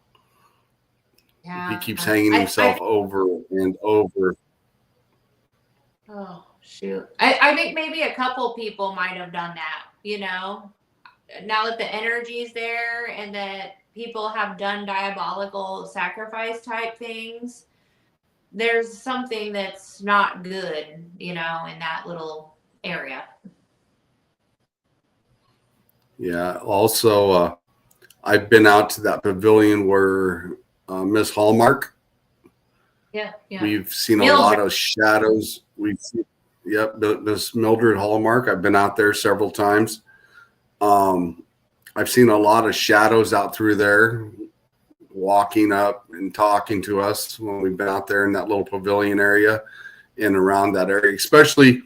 Yeah, he keeps hanging himself over and over. Oh, shoot. I think maybe a couple people might have done that, now that the energy's there and that people have done diabolical sacrifice type things, there's something that's not good, in that little area. Yeah. Also, I've been out to that pavilion where Miss Hallmark. Yeah. We've seen a lot of shadows. Miss Mildred Hallmark. I've been out there several times. I've seen a lot of shadows out through there, walking up and talking to us when we've been out there in that little pavilion area and around that area, especially,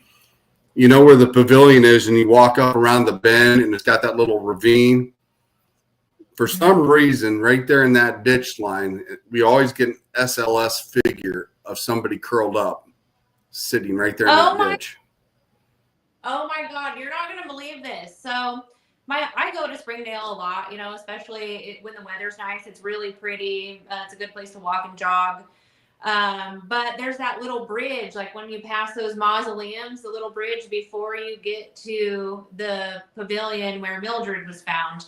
where the pavilion is and you walk up around the bend and it's got that little ravine. For some reason, right there in that ditch line, we always get an SLS figure of somebody curled up, sitting right there in that ditch. Oh my God, you're not going to believe this. So I go to Springdale a lot, especially when the weather's nice. It's really pretty. It's a good place to walk and jog. But there's that little bridge, like when you pass those mausoleums, the little bridge before you get to the pavilion where Mildred was found.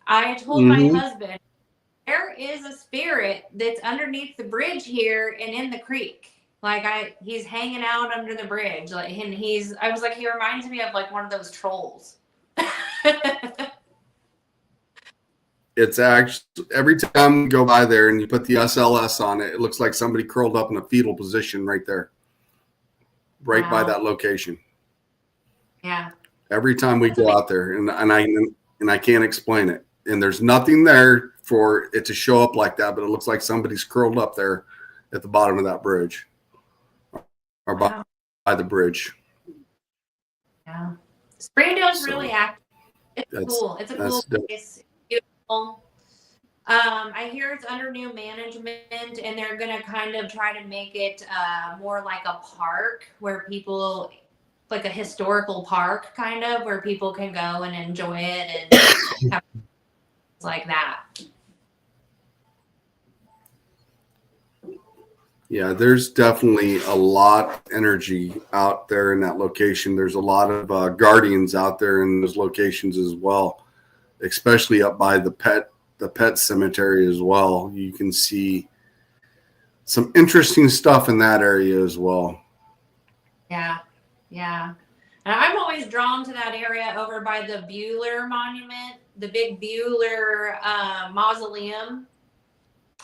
I told my husband, there is a spirit that's underneath the bridge here and in the creek. Like he's hanging out under the bridge. I was like, he reminds me of like one of those trolls. It's actually, every time you go by there and you put the SLS on it, it looks like somebody curled up in a fetal position right there, right by that location. Yeah. Every time we go out there, and I can't explain it, and there's nothing there for it to show up like that, but it looks like somebody's curled up there at the bottom of that bridge, or by the bridge. Yeah. Springdale's really active. It's cool. It's a cool place. Beautiful. I hear it's under new management, and they're going to kind of try to make it more like a park where people, like a historical park, kind of, where people can go and enjoy it and have like that. Yeah, there's definitely a lot of energy out there in that location. There's a lot of guardians out there in those locations as well, especially up by the pet cemetery as well. You can see some interesting stuff in that area as well. Yeah. And I'm always drawn to that area over by the Bueller Monument, the big Bueller mausoleum.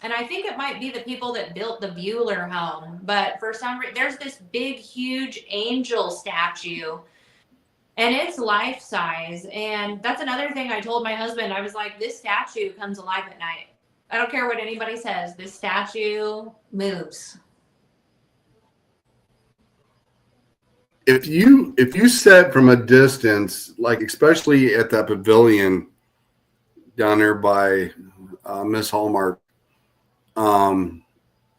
And I think it might be the people that built the Bueller home. But for some reason, there's this big, huge angel statue. And it's life size. And that's another thing I told my husband. I was like, this statue comes alive at night. I don't care what anybody says. This statue moves. If you set from a distance, like especially at that pavilion down there by Miss Hallmark, and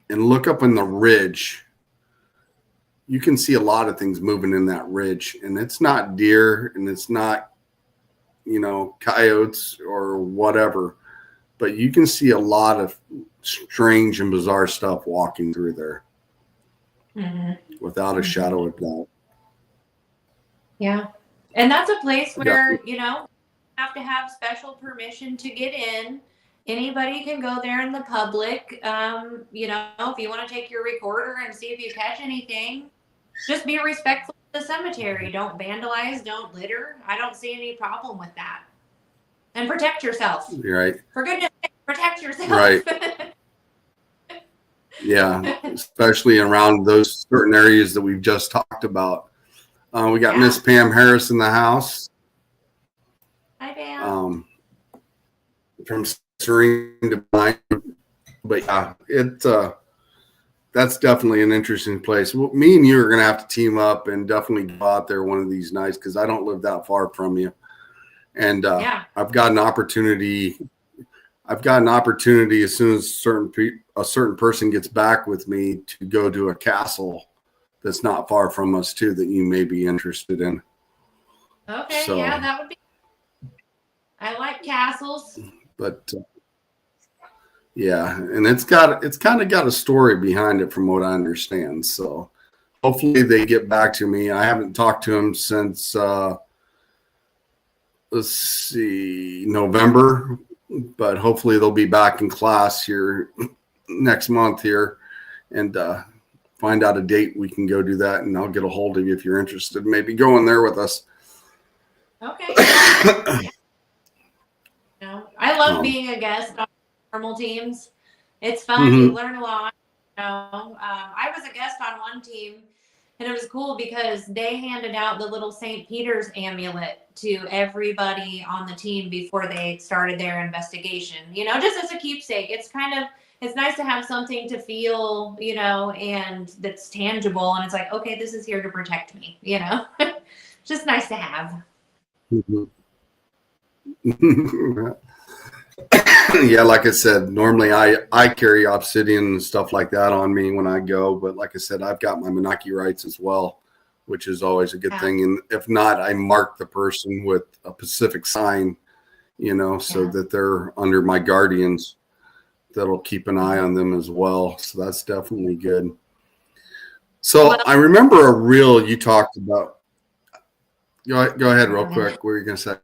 look up in the ridge, you can see a lot of things moving in that ridge, and it's not deer and it's not, coyotes or whatever, but you can see a lot of strange and bizarre stuff walking through there without a shadow of doubt. Yeah. And that's a place where, you have to have special permission to get in. Anybody can go there in the public. If you want to take your recorder and see if you catch anything, just be respectful of the cemetery. Don't vandalize, don't litter. I don't see any problem with that. And protect yourself. You're right. For goodness sake, protect yourself. Right. Yeah, especially around those certain areas that we've just talked about. We got Miss Pam Harris in the house. Hi, Pam. From Serene Divine. But yeah, that's definitely an interesting place. Well, me and you are going to have to team up and definitely go out there one of these nights, because I don't live that far from you. And I've got an opportunity. As soon as a certain person gets back with me, to go to a castle that's not far from us too, that you may be interested in. Okay, so, yeah, that would be. I like castles. But yeah, and it's kind of got a story behind it from what I understand. So hopefully they get back to me. I haven't talked to them since November, but hopefully they'll be back in class here next month here, and find out a date we can go do that, and I'll get a hold of you if you're interested. Maybe going there with us. Okay. I love being a guest on normal teams. It's fun. You learn a lot. I was a guest on one team, and it was cool because they handed out the little St. Peter's amulet to everybody on the team before they started their investigation. Just as a keepsake. It's nice to have something to feel, and that's tangible. And it's like, okay, this is here to protect me, just nice to have. Yeah, like I said, normally I carry obsidian and stuff like that on me when I go. But like I said, I've got my Menaki rights as well, which is always a good thing. And if not, I mark the person with a Pacific sign, so that they're under my guardians. That'll keep an eye on them as well. So that's definitely good. So I remember a reel you talked about. Go ahead real quick. What were you going to say?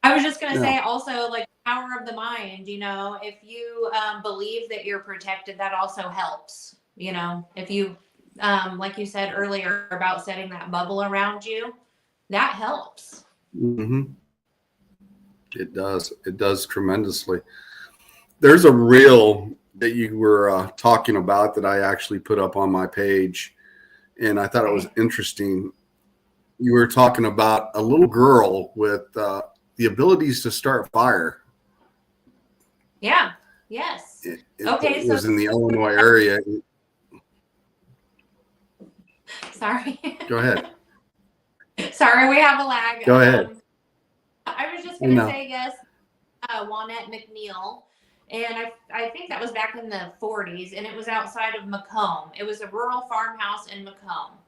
I was just going to say also, like, power of the mind, if you believe that you're protected, that also helps. If you, like you said earlier about setting that bubble around you, that helps. It does. It does tremendously. There's a reel that you were talking about that I actually put up on my page, and I thought it was interesting. You were talking about a little girl with the abilities to start fire. Yeah. Yes. It was in the Illinois area. Sorry. Go ahead. Sorry, we have a lag. Go ahead. I was just going to say yes. Juanette McNeil. And I think that was back in the 40s, and it was outside of Macomb. It was a rural farmhouse in Macomb.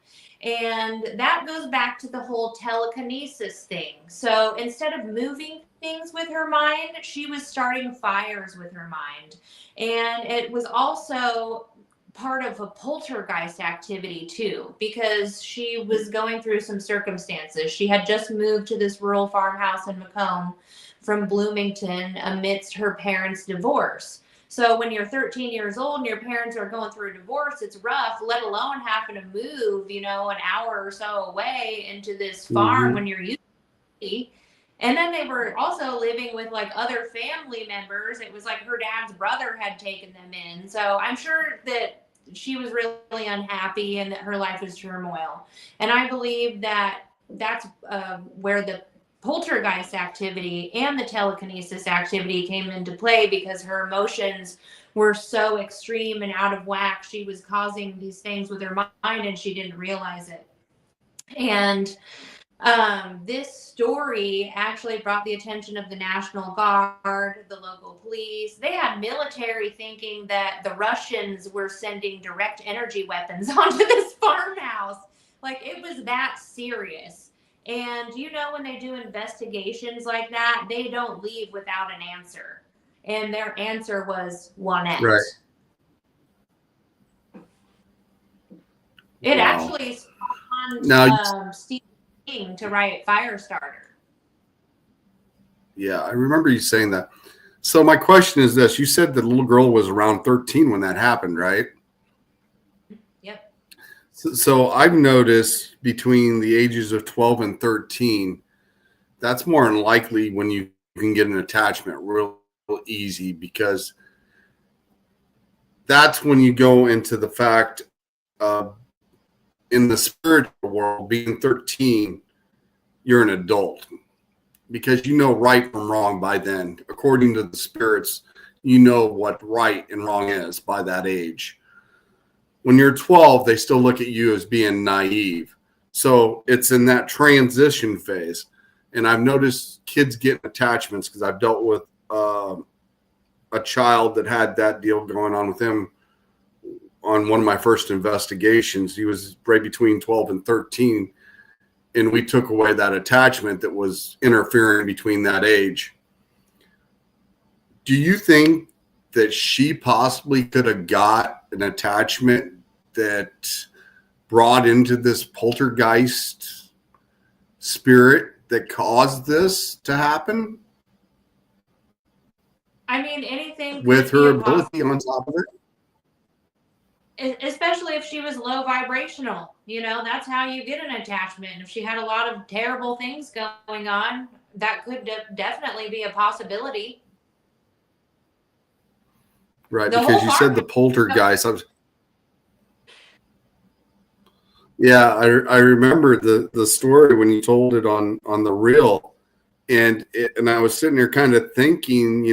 And that goes back to the whole telekinesis thing. So instead of moving things with her mind, she was starting fires with her mind. And it was also part of a poltergeist activity too, because she was going through some circumstances. She had just moved to this rural farmhouse in Macomb from Bloomington amidst her parents' divorce. So when you're 13 years old and your parents are going through a divorce, it's rough, let alone having to move, an hour or so away into this farm when you're youth. And then they were also living with like other family members. It was like her dad's brother had taken them in. So I'm sure that she was really unhappy and that her life was turmoil. And I believe that that's where the poltergeist activity and the telekinesis activity came into play, because her emotions were so extreme and out of whack. She was causing these things with her mind and she didn't realize it. And this story actually brought the attention of the National Guard, the local police. They had military thinking that the Russians were sending direct energy weapons onto this farmhouse. Like, it was that serious. And when they do investigations like that, they don't leave without an answer. And their answer was Juanette. Right. It actually spawned Steve to write Firestarter. Yeah, I remember you saying that. So my question is this. You said the little girl was around 13 when that happened, right? Yep. So I've noticed between the ages of 12 and 13, that's more than likely when you can get an attachment real easy, because that's when you go into the fact of, in the spiritual world, being 13, you're an adult, because you know right from wrong by then. According to the spirits, you know what right and wrong is by that age. When you're 12, they still look at you as being naive. So it's in that transition phase. And I've noticed kids getting attachments, because I've dealt with a child that had that deal going on with him on one of my first investigations. He was right between 12 and 13. And we took away that attachment that was interfering between that age. Do you think that she possibly could have got an attachment that brought into this poltergeist spirit that caused this to happen? I mean, anything with her ability on top of it. Especially if she was low vibrational, that's how you get an attachment. If she had a lot of terrible things going on, that could definitely be a possibility. Right, because you said the poltergeist. I remember the story when you told it on the reel. And I was sitting there kind of thinking,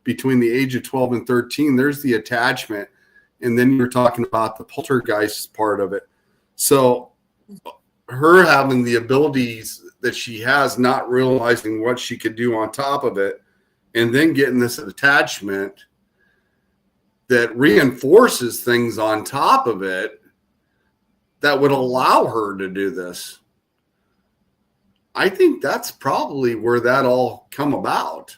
between the age of 12 and 13, there's the attachment. And then you're talking about the poltergeist part of it. So her having the abilities that she has, not realizing what she could do on top of it, and then getting this attachment that reinforces things on top of it that would allow her to do this. I think that's probably where that all come about,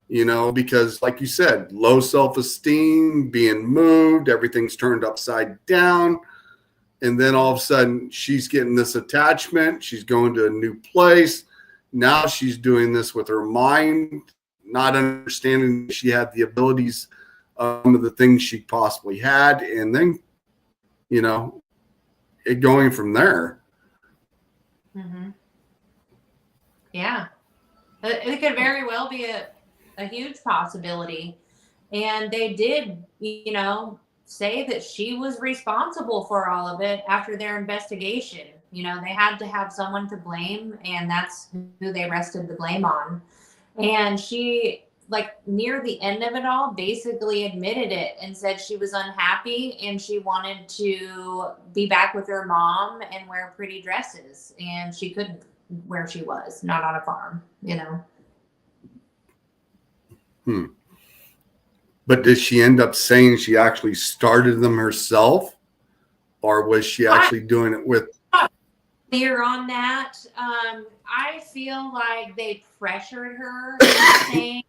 because like you said, low self-esteem, being moved, everything's turned upside down. And then all of a sudden she's getting this attachment. She's going to a new place. Now she's doing this with her mind, not understanding she had the abilities of the things she possibly had. And then, it going from there. Mm-hmm. Yeah, it could very well be a huge possibility. And they did, say that she was responsible for all of it after their investigation. They had to have someone to blame, and that's who they rested the blame on. And she, near the end of it all, basically admitted it and said she was unhappy and she wanted to be back with her mom and wear pretty dresses. And she couldn't, where she was, not on a farm, But did she end up saying she actually started them herself, or was she actually doing it with? Clear on that. I feel like they pressured her into saying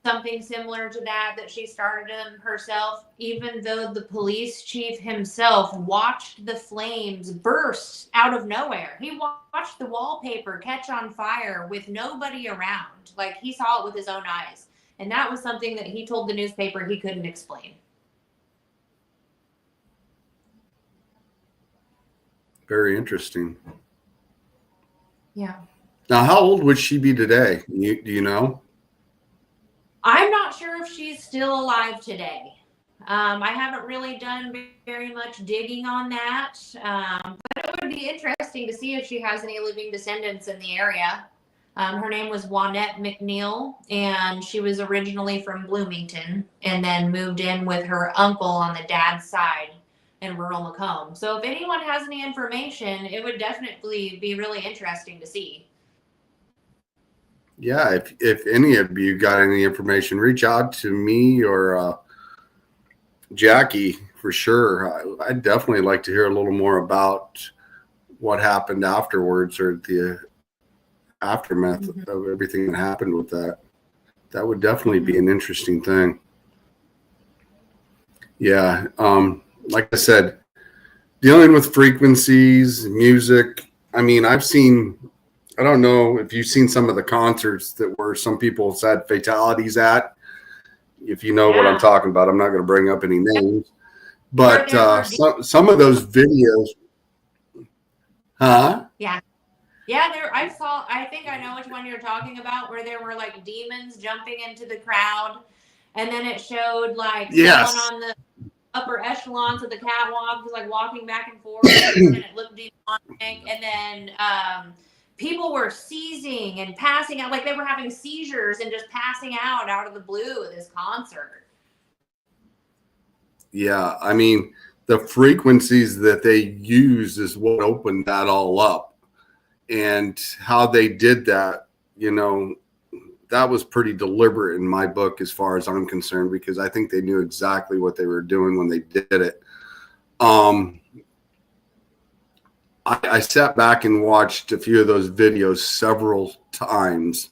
something similar to that she started them herself, even though the police chief himself watched the flames burst out of nowhere. He watched the wallpaper catch on fire with nobody around. He saw it with his own eyes. And that was something that he told the newspaper he couldn't explain. Very interesting. Yeah. Now, how old would she be today? Do you know? I'm not sure if she's still alive today. I haven't really done very much digging on that. But it would would be interesting to see if she has any living descendants in the area. Her name was Juanette McNeil, and she was originally from Bloomington and then moved in with her uncle on the dad's side in rural Macomb. So if anyone has any information, it would definitely be really interesting to see. Yeah, if any of you got any information, reach out to me or Jackie for sure. I'd definitely like to hear a little more about what happened afterwards or the aftermath of everything that happened with that. That would definitely be an interesting thing. Yeah. Like I said, dealing with frequencies, music. I mean, I don't know if you've seen some of the concerts that where some people had fatalities at. If you know what I'm talking about, I'm not going to bring up any names, but some of those videos, huh? Yeah. I think I know which one you're talking about, where there were like demons jumping into the crowd, and then it showed like someone on the upper echelons of the catwalk was like walking back and forth, and it looked demonic, and then people were seizing and passing out, like they were having seizures and just passing out of the blue at this concert. Yeah, I mean, the frequencies that they use is what opened that all up. And how they did that, that was pretty deliberate in my book as far as I'm concerned, because I think they knew exactly what they were doing when they did it. I sat back and watched a few of those videos several times,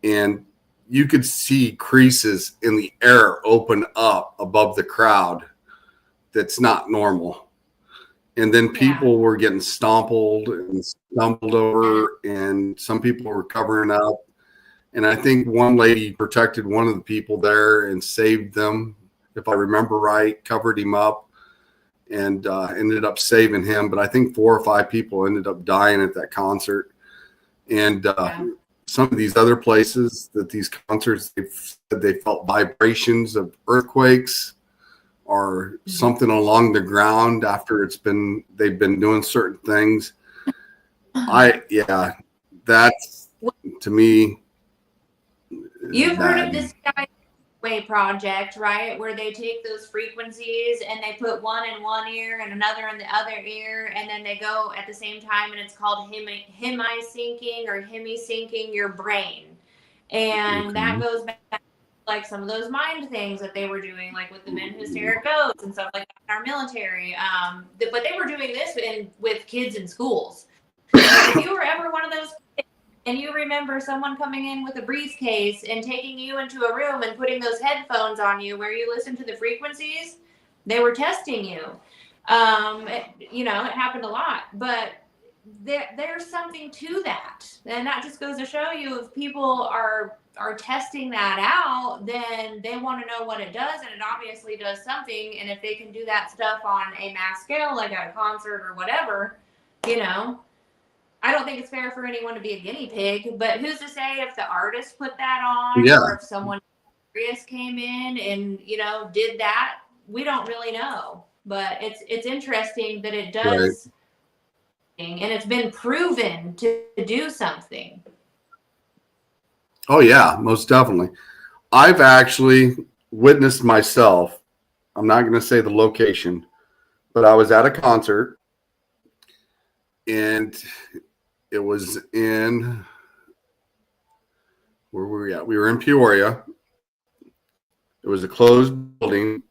and you could see creases in the air open up above the crowd. That's not normal. And then people were getting stumbled and stumbled over, and some people were covering up. And I think one lady protected one of the people there and saved them, if I remember right, covered him up and ended up saving him. But I think 4 or 5 people ended up dying at that concert. And some of these other places that these concerts, they felt vibrations of earthquakes or something along the ground after they've been doing certain things. That's to me. You've heard of this Skyway project, right? Where they take those frequencies and they put one in one ear and another in the other ear, and then they go at the same time, and it's called hemi-syncing or hemi-syncing your brain. And that goes back like some of those mind things that they were doing, like with the men who stare at ghosts and stuff like that in our military. But they were doing this with kids in schools. If you were ever one of those kids and you remember someone coming in with a briefcase and taking you into a room and putting those headphones on you where you listen to the frequencies, they were testing you. It happened a lot, but there's something to that. And that just goes to show you, if people are testing that out, then they want to know what it does, and it obviously does something. And if they can do that stuff on a mass scale, like at a concert or whatever, I don't think it's fair for anyone to be a guinea pig. But who's to say if the artist put that on, or if someone curious came in and did that? We don't really know. But it's interesting that it does, and it's been proven to do something. Oh, yeah, most definitely. I've actually witnessed myself. I'm not going to say the location, but I was at a concert, and it was where were we at? We were in Peoria. It was a closed building,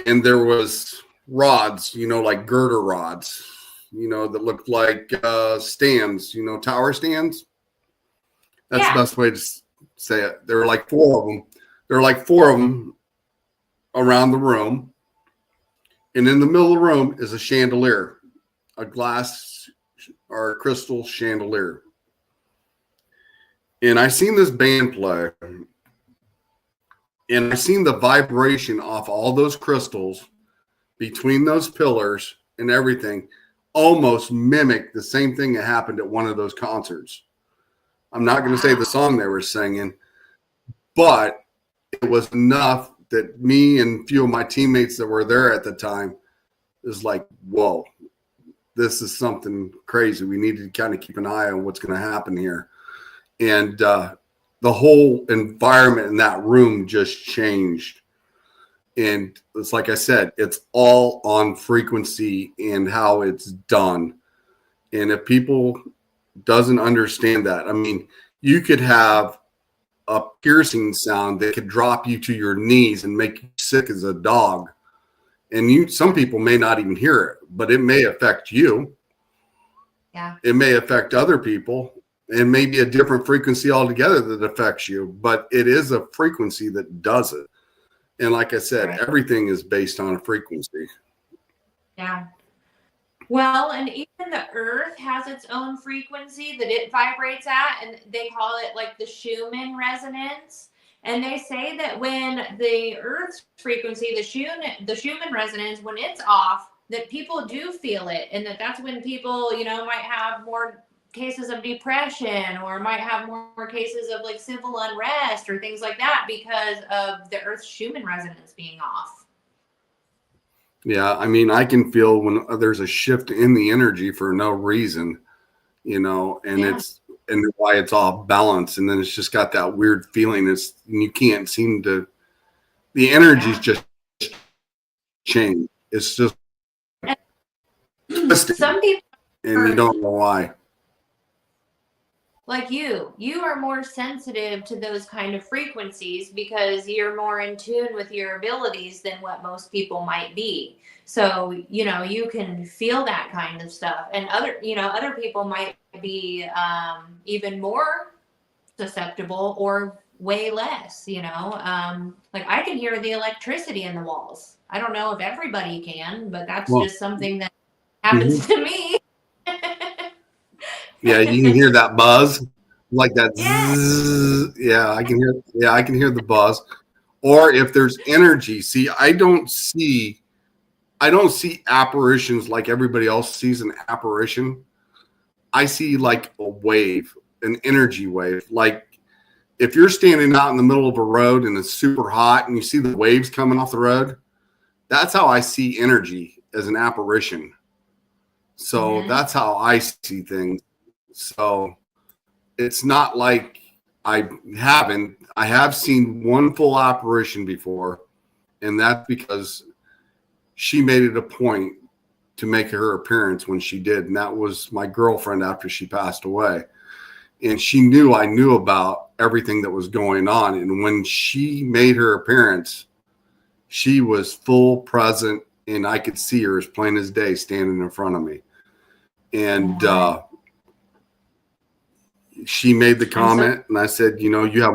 and there was rods, like girder rods, that looked like stands, tower stands. That's the best way to say it. There were like 4 of them. There were like 4 of them around the room. And in the middle of the room is a chandelier, a glass or a crystal chandelier. And I seen this band play. And I seen the vibration off all those crystals between those pillars and everything almost mimic the same thing that happened at one of those concerts. I'm not going to say the song they were singing, but it was enough that me and a few of my teammates that were there at the time is like, whoa, this is something crazy. We need to kind of keep an eye on what's going to happen here. And the whole environment in that room just changed. And it's like I said, it's all on frequency and how it's done. And if people doesn't understand that, I mean, you could have a piercing sound that could drop you to your knees and make you sick as a dog. And some people may not even hear it, but it may affect you. Yeah. It may affect other people. And maybe a different frequency altogether that affects you, but it is a frequency that does it. And like I said, everything is based on a frequency. Yeah. Well, and even the earth has its own frequency that it vibrates at, and they call it like the Schumann resonance. And they say that when the earth's frequency, the Schumann resonance, when it's off, that people do feel it, and that's when people, you know, might have more cases of depression, or might have more cases of like civil unrest or things like that, because of the earth's Schumann resonance being off. Yeah, I mean, I can feel when there's a shift in the energy for no reason, you know, and and why it's off balance, and then it's just got that weird feeling. You can't seem to. The energy's just changed. It's just some people, and you don't know why. Like you are more sensitive to those kind of frequencies because you're more in tune with your abilities than what most people might be. So, you know, you can feel that kind of stuff, and other people might be even more susceptible or way less, you know. Like I can hear the electricity in the walls. I don't know if everybody can, but that's just something that happens to me. Yeah, you can hear that buzz, like that. Zzz. Yeah, I can hear. Yeah, I can hear the buzz. Or if there's energy, see, I don't see apparitions like everybody else sees an apparition. I see like a wave, an energy wave. Like if you're standing out in the middle of a road and it's super hot and you see the waves coming off the road, that's how I see energy as an apparition. So that's how I see things. So it's not like I have seen one full apparition before, and that's because she made it a point to make her appearance when she did, and that was my girlfriend after she passed away. And she knew I knew about everything that was going on, and when she made her appearance, she was full present, and I could see her as plain as day standing in front of me. And she made the comment, and I said, you know, you have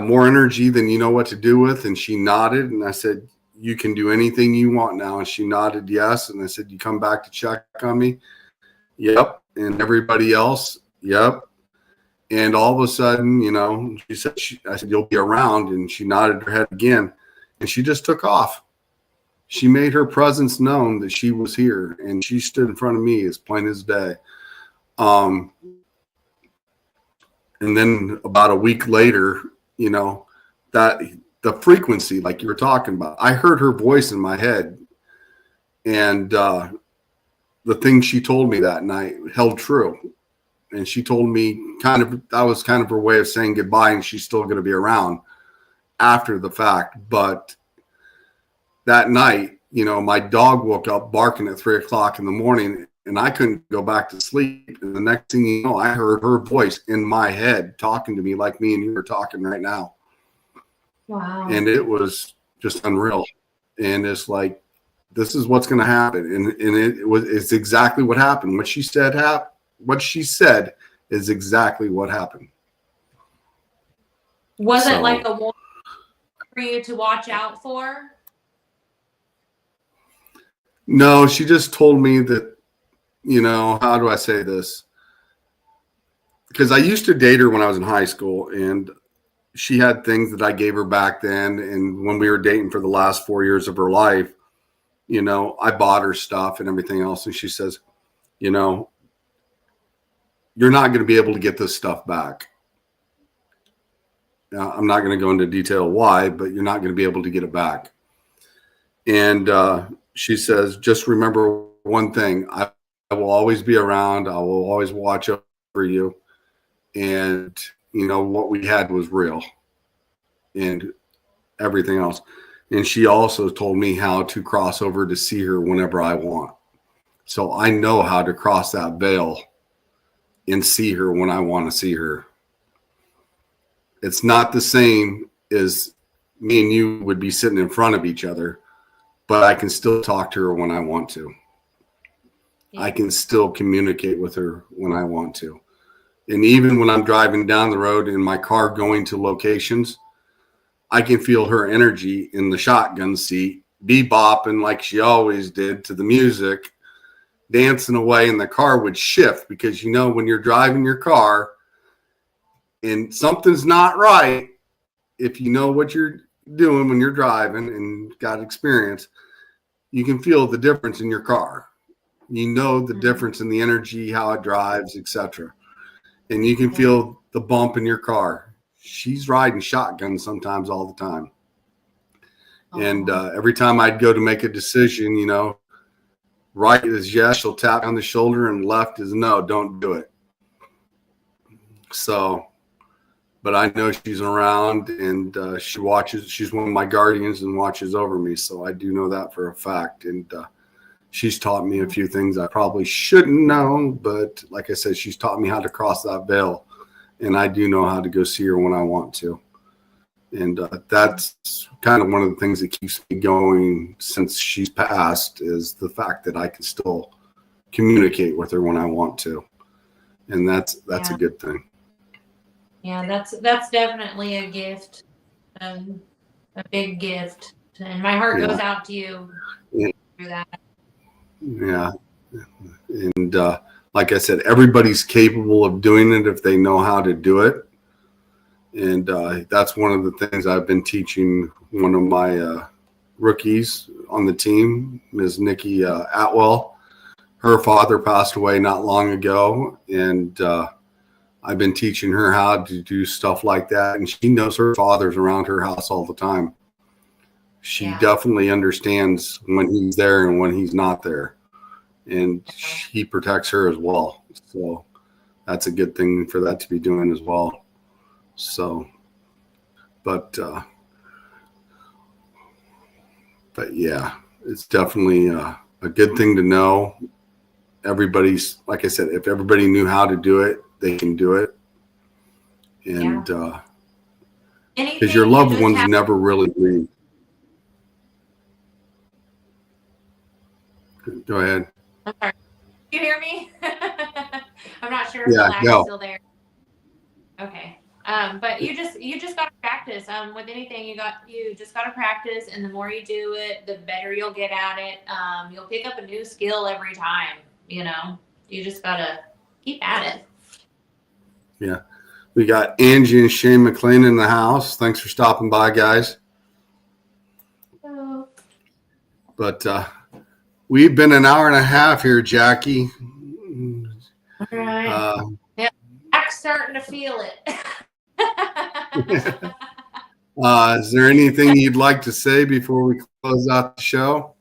more energy than you know what to do with. And she nodded, and I said, you can do anything you want now. And she nodded yes. And I said, you come back to check on me? Yep. And everybody else? Yep. And all of a sudden, you know, she said, I said, you'll be around. And she nodded her head again, and she just took off. She made her presence known that she was here, and she stood in front of me as plain as day. And then about a week later, you know, that the frequency, like you were talking about, I heard her voice in my head, and the thing she told me that night held true. And she told me that was kind of her way of saying goodbye, and she's still going to be around after the fact. But that night, you know, my dog woke up barking at 3:00 in the morning, and I couldn't go back to sleep. And the next thing you know, I heard her voice in my head talking to me like me and you are talking right now. Wow. And it was just unreal. And it's like, this is what's going to happen. And it's exactly what happened. What she said is exactly what happened. Was it like a warning for you to watch out for? No, she just told me that, you know, how do I say this? Because I used to date her when I was in high school, and she had things that I gave her back then. And when we were dating for the last 4 years of her life, you know, I bought her stuff and everything else. And she says, you know, you're not going to be able to get this stuff back. Now, I'm not going to go into detail why, but you're not going to be able to get it back. And she says, just remember one thing, I will always be around. I will always watch over you. And, what we had was real and everything else. And she also told me how to cross over to see her whenever I want. So I know how to cross that veil and see her when I want to see her. It's not the same as me and you would be sitting in front of each other, but I can still talk to her when I want to. I can still communicate with her when I want to. And even when I'm driving down the road in my car going to locations, I can feel her energy in the shotgun seat, bebopping like she always did to the music, dancing away, and the car would shift because, when you're driving your car and something's not right, if you know what you're doing when you're driving and got experience, you can feel the difference in your car. You know the difference in the energy, how it drives, etc. And you can feel the bump in your car. She's riding shotgun sometimes all the time. And every time I'd go to make a decision, right is yes, she'll tap on the shoulder, and left is no, don't do it. So, but I know she's around, and she watches. She's one of my guardians and watches over me. So I do know that for a fact. And she's taught me a few things I probably shouldn't know, but like I said, she's taught me how to cross that veil, and I do know how to go see her when I want to. And that's kind of one of the things that keeps me going since she's passed, is the fact that I can still communicate with her when I want to. And that's a good thing. Yeah, that's definitely a gift, a big gift. And my heart goes out to you through that. Yeah. And like I said, everybody's capable of doing it if they know how to do it. And that's one of the things I've been teaching one of my rookies on the team, Ms. Nikki Atwell. Her father passed away not long ago, and I've been teaching her how to do stuff like that. And she knows her father's around her house all the time. She definitely understands when he's there and when he's not there. And he protects her as well. So that's a good thing for that to be doing as well. So, but yeah, it's definitely a good thing to know. Everybody's, like I said, if everybody knew how to do it, they can do it. And because your loved ones never really leave. Go ahead. I'm sorry. Can you hear me? I'm not sure if the lag is still there. Okay. But you just got to practice. With anything, you just got to practice, and the more you do it, the better you'll get at it. You'll pick up a new skill every time. You just got to keep at it. Yeah. We got Angie and Shane McLean in the house. Thanks for stopping by, guys. Hello. But we've been an hour and a half here, Jackie. All right. I'm starting to feel it. Is there anything you'd like to say before we close out the show?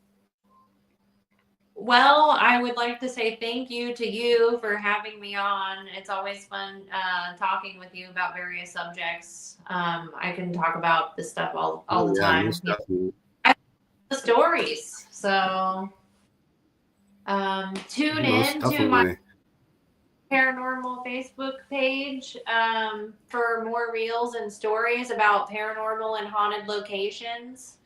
Well, I would like to say thank you to you for having me on. It's always fun talking with you about various subjects. I can talk about this stuff all the time. Most definitely. I the stories. So tune in to my Paranormal Facebook page for more reels and stories about paranormal and haunted locations.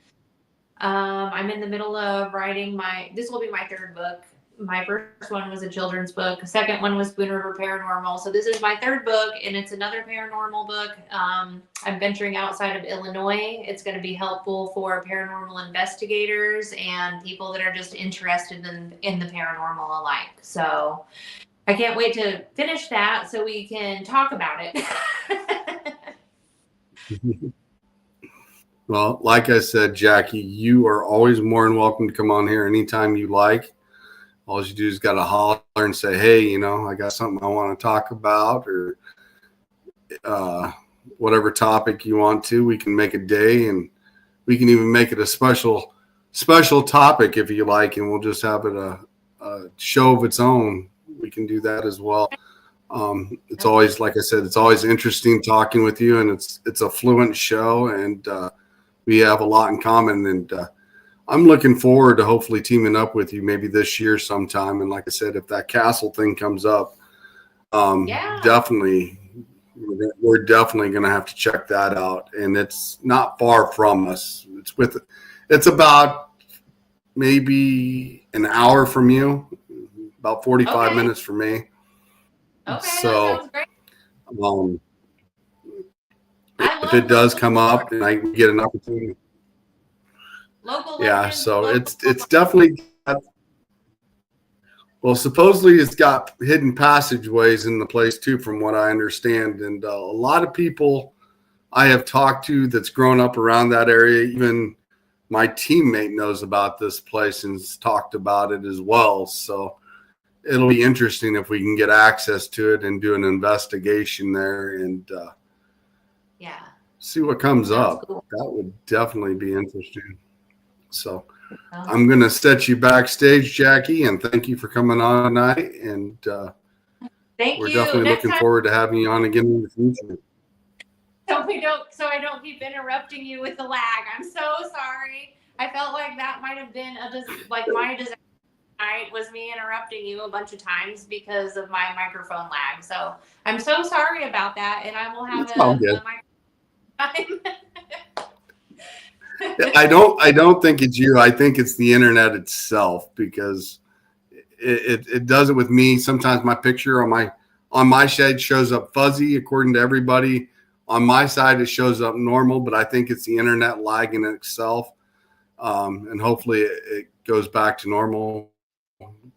I'm in the middle of writing this will be my third book. My first one was a children's book. The second one was Spoon River Paranormal. So this is my third book, and it's another paranormal book. I'm venturing outside of Illinois. It's going to be helpful for paranormal investigators and people that are just interested in the paranormal alike. So I can't wait to finish that so we can talk about it. Well, like I said, Jackie, you are always more than welcome to come on here anytime you like. All you do is got to holler and say, hey, I got something I want to talk about, or whatever topic you want to. We can make a day, and we can even make it a special topic if you like, and we'll just have it a show of its own, we can do that as well. It's always, like I said, it's always interesting talking with you, and it's a fluent show, and we have a lot in common. And I'm looking forward to hopefully teaming up with you maybe this year sometime. And like I said, if that castle thing comes up, definitely, we're definitely going to have to check that out. And it's not far from us. It's about maybe an hour from you, about 45 minutes from me. Okay, so that sounds great. If it does come up and I get an opportunity. So it's definitely supposedly it's got hidden passageways in the place too, from what I understand. And a lot of people I have talked to that's grown up around that area, even my teammate knows about this place and has talked about it as well. So it'll be interesting if we can get access to it and do an investigation there and see what comes up. Cool. That would definitely be interesting. So I'm going to set you backstage, Jackie, and thank you for coming on tonight. And we're definitely looking forward to having you on again in the future. So I don't keep interrupting you with the lag. I'm so sorry. I felt like that might have been my disaster night was me interrupting you a bunch of times because of my microphone lag. So I'm so sorry about that, and I will have a microphone time. I don't think it's you. I think it's the internet itself, because it does it with me. Sometimes my picture on my side shows up fuzzy according to everybody. On my side, it shows up normal, but I think it's the internet lagging itself. And hopefully it goes back to normal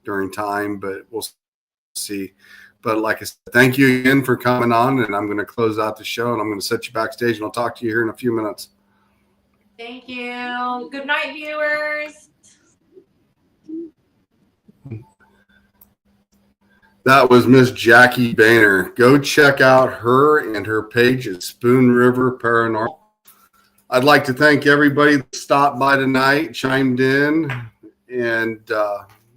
during time, but we'll see. But like I said, thank you again for coming on, and I'm going to close out the show, and I'm going to set you backstage, and I'll talk to you here in a few minutes. Thank you. Good night, viewers. That was Miss Jacki Bainter. Go check out her and her page at Spoon River Paranormal. I'd like to thank everybody that stopped by tonight, chimed in, and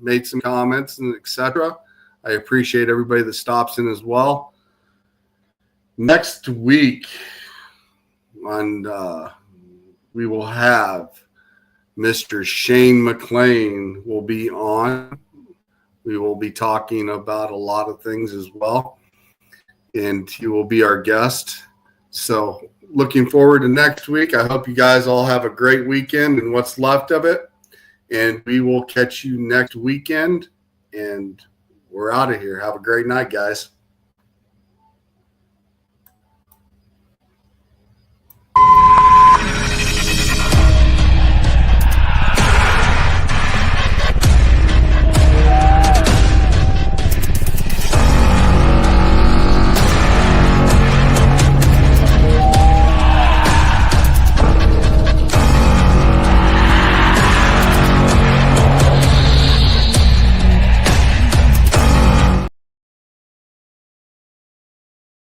made some comments and etc. I appreciate everybody that stops in as well. Next week we will have Mr. Shane McLean will be on. We will be talking about a lot of things as well, and he will be our guest. So looking forward to next week. I hope you guys all have a great weekend and what's left of it, and we will catch you next weekend, and we're out of here. Have a great night, guys.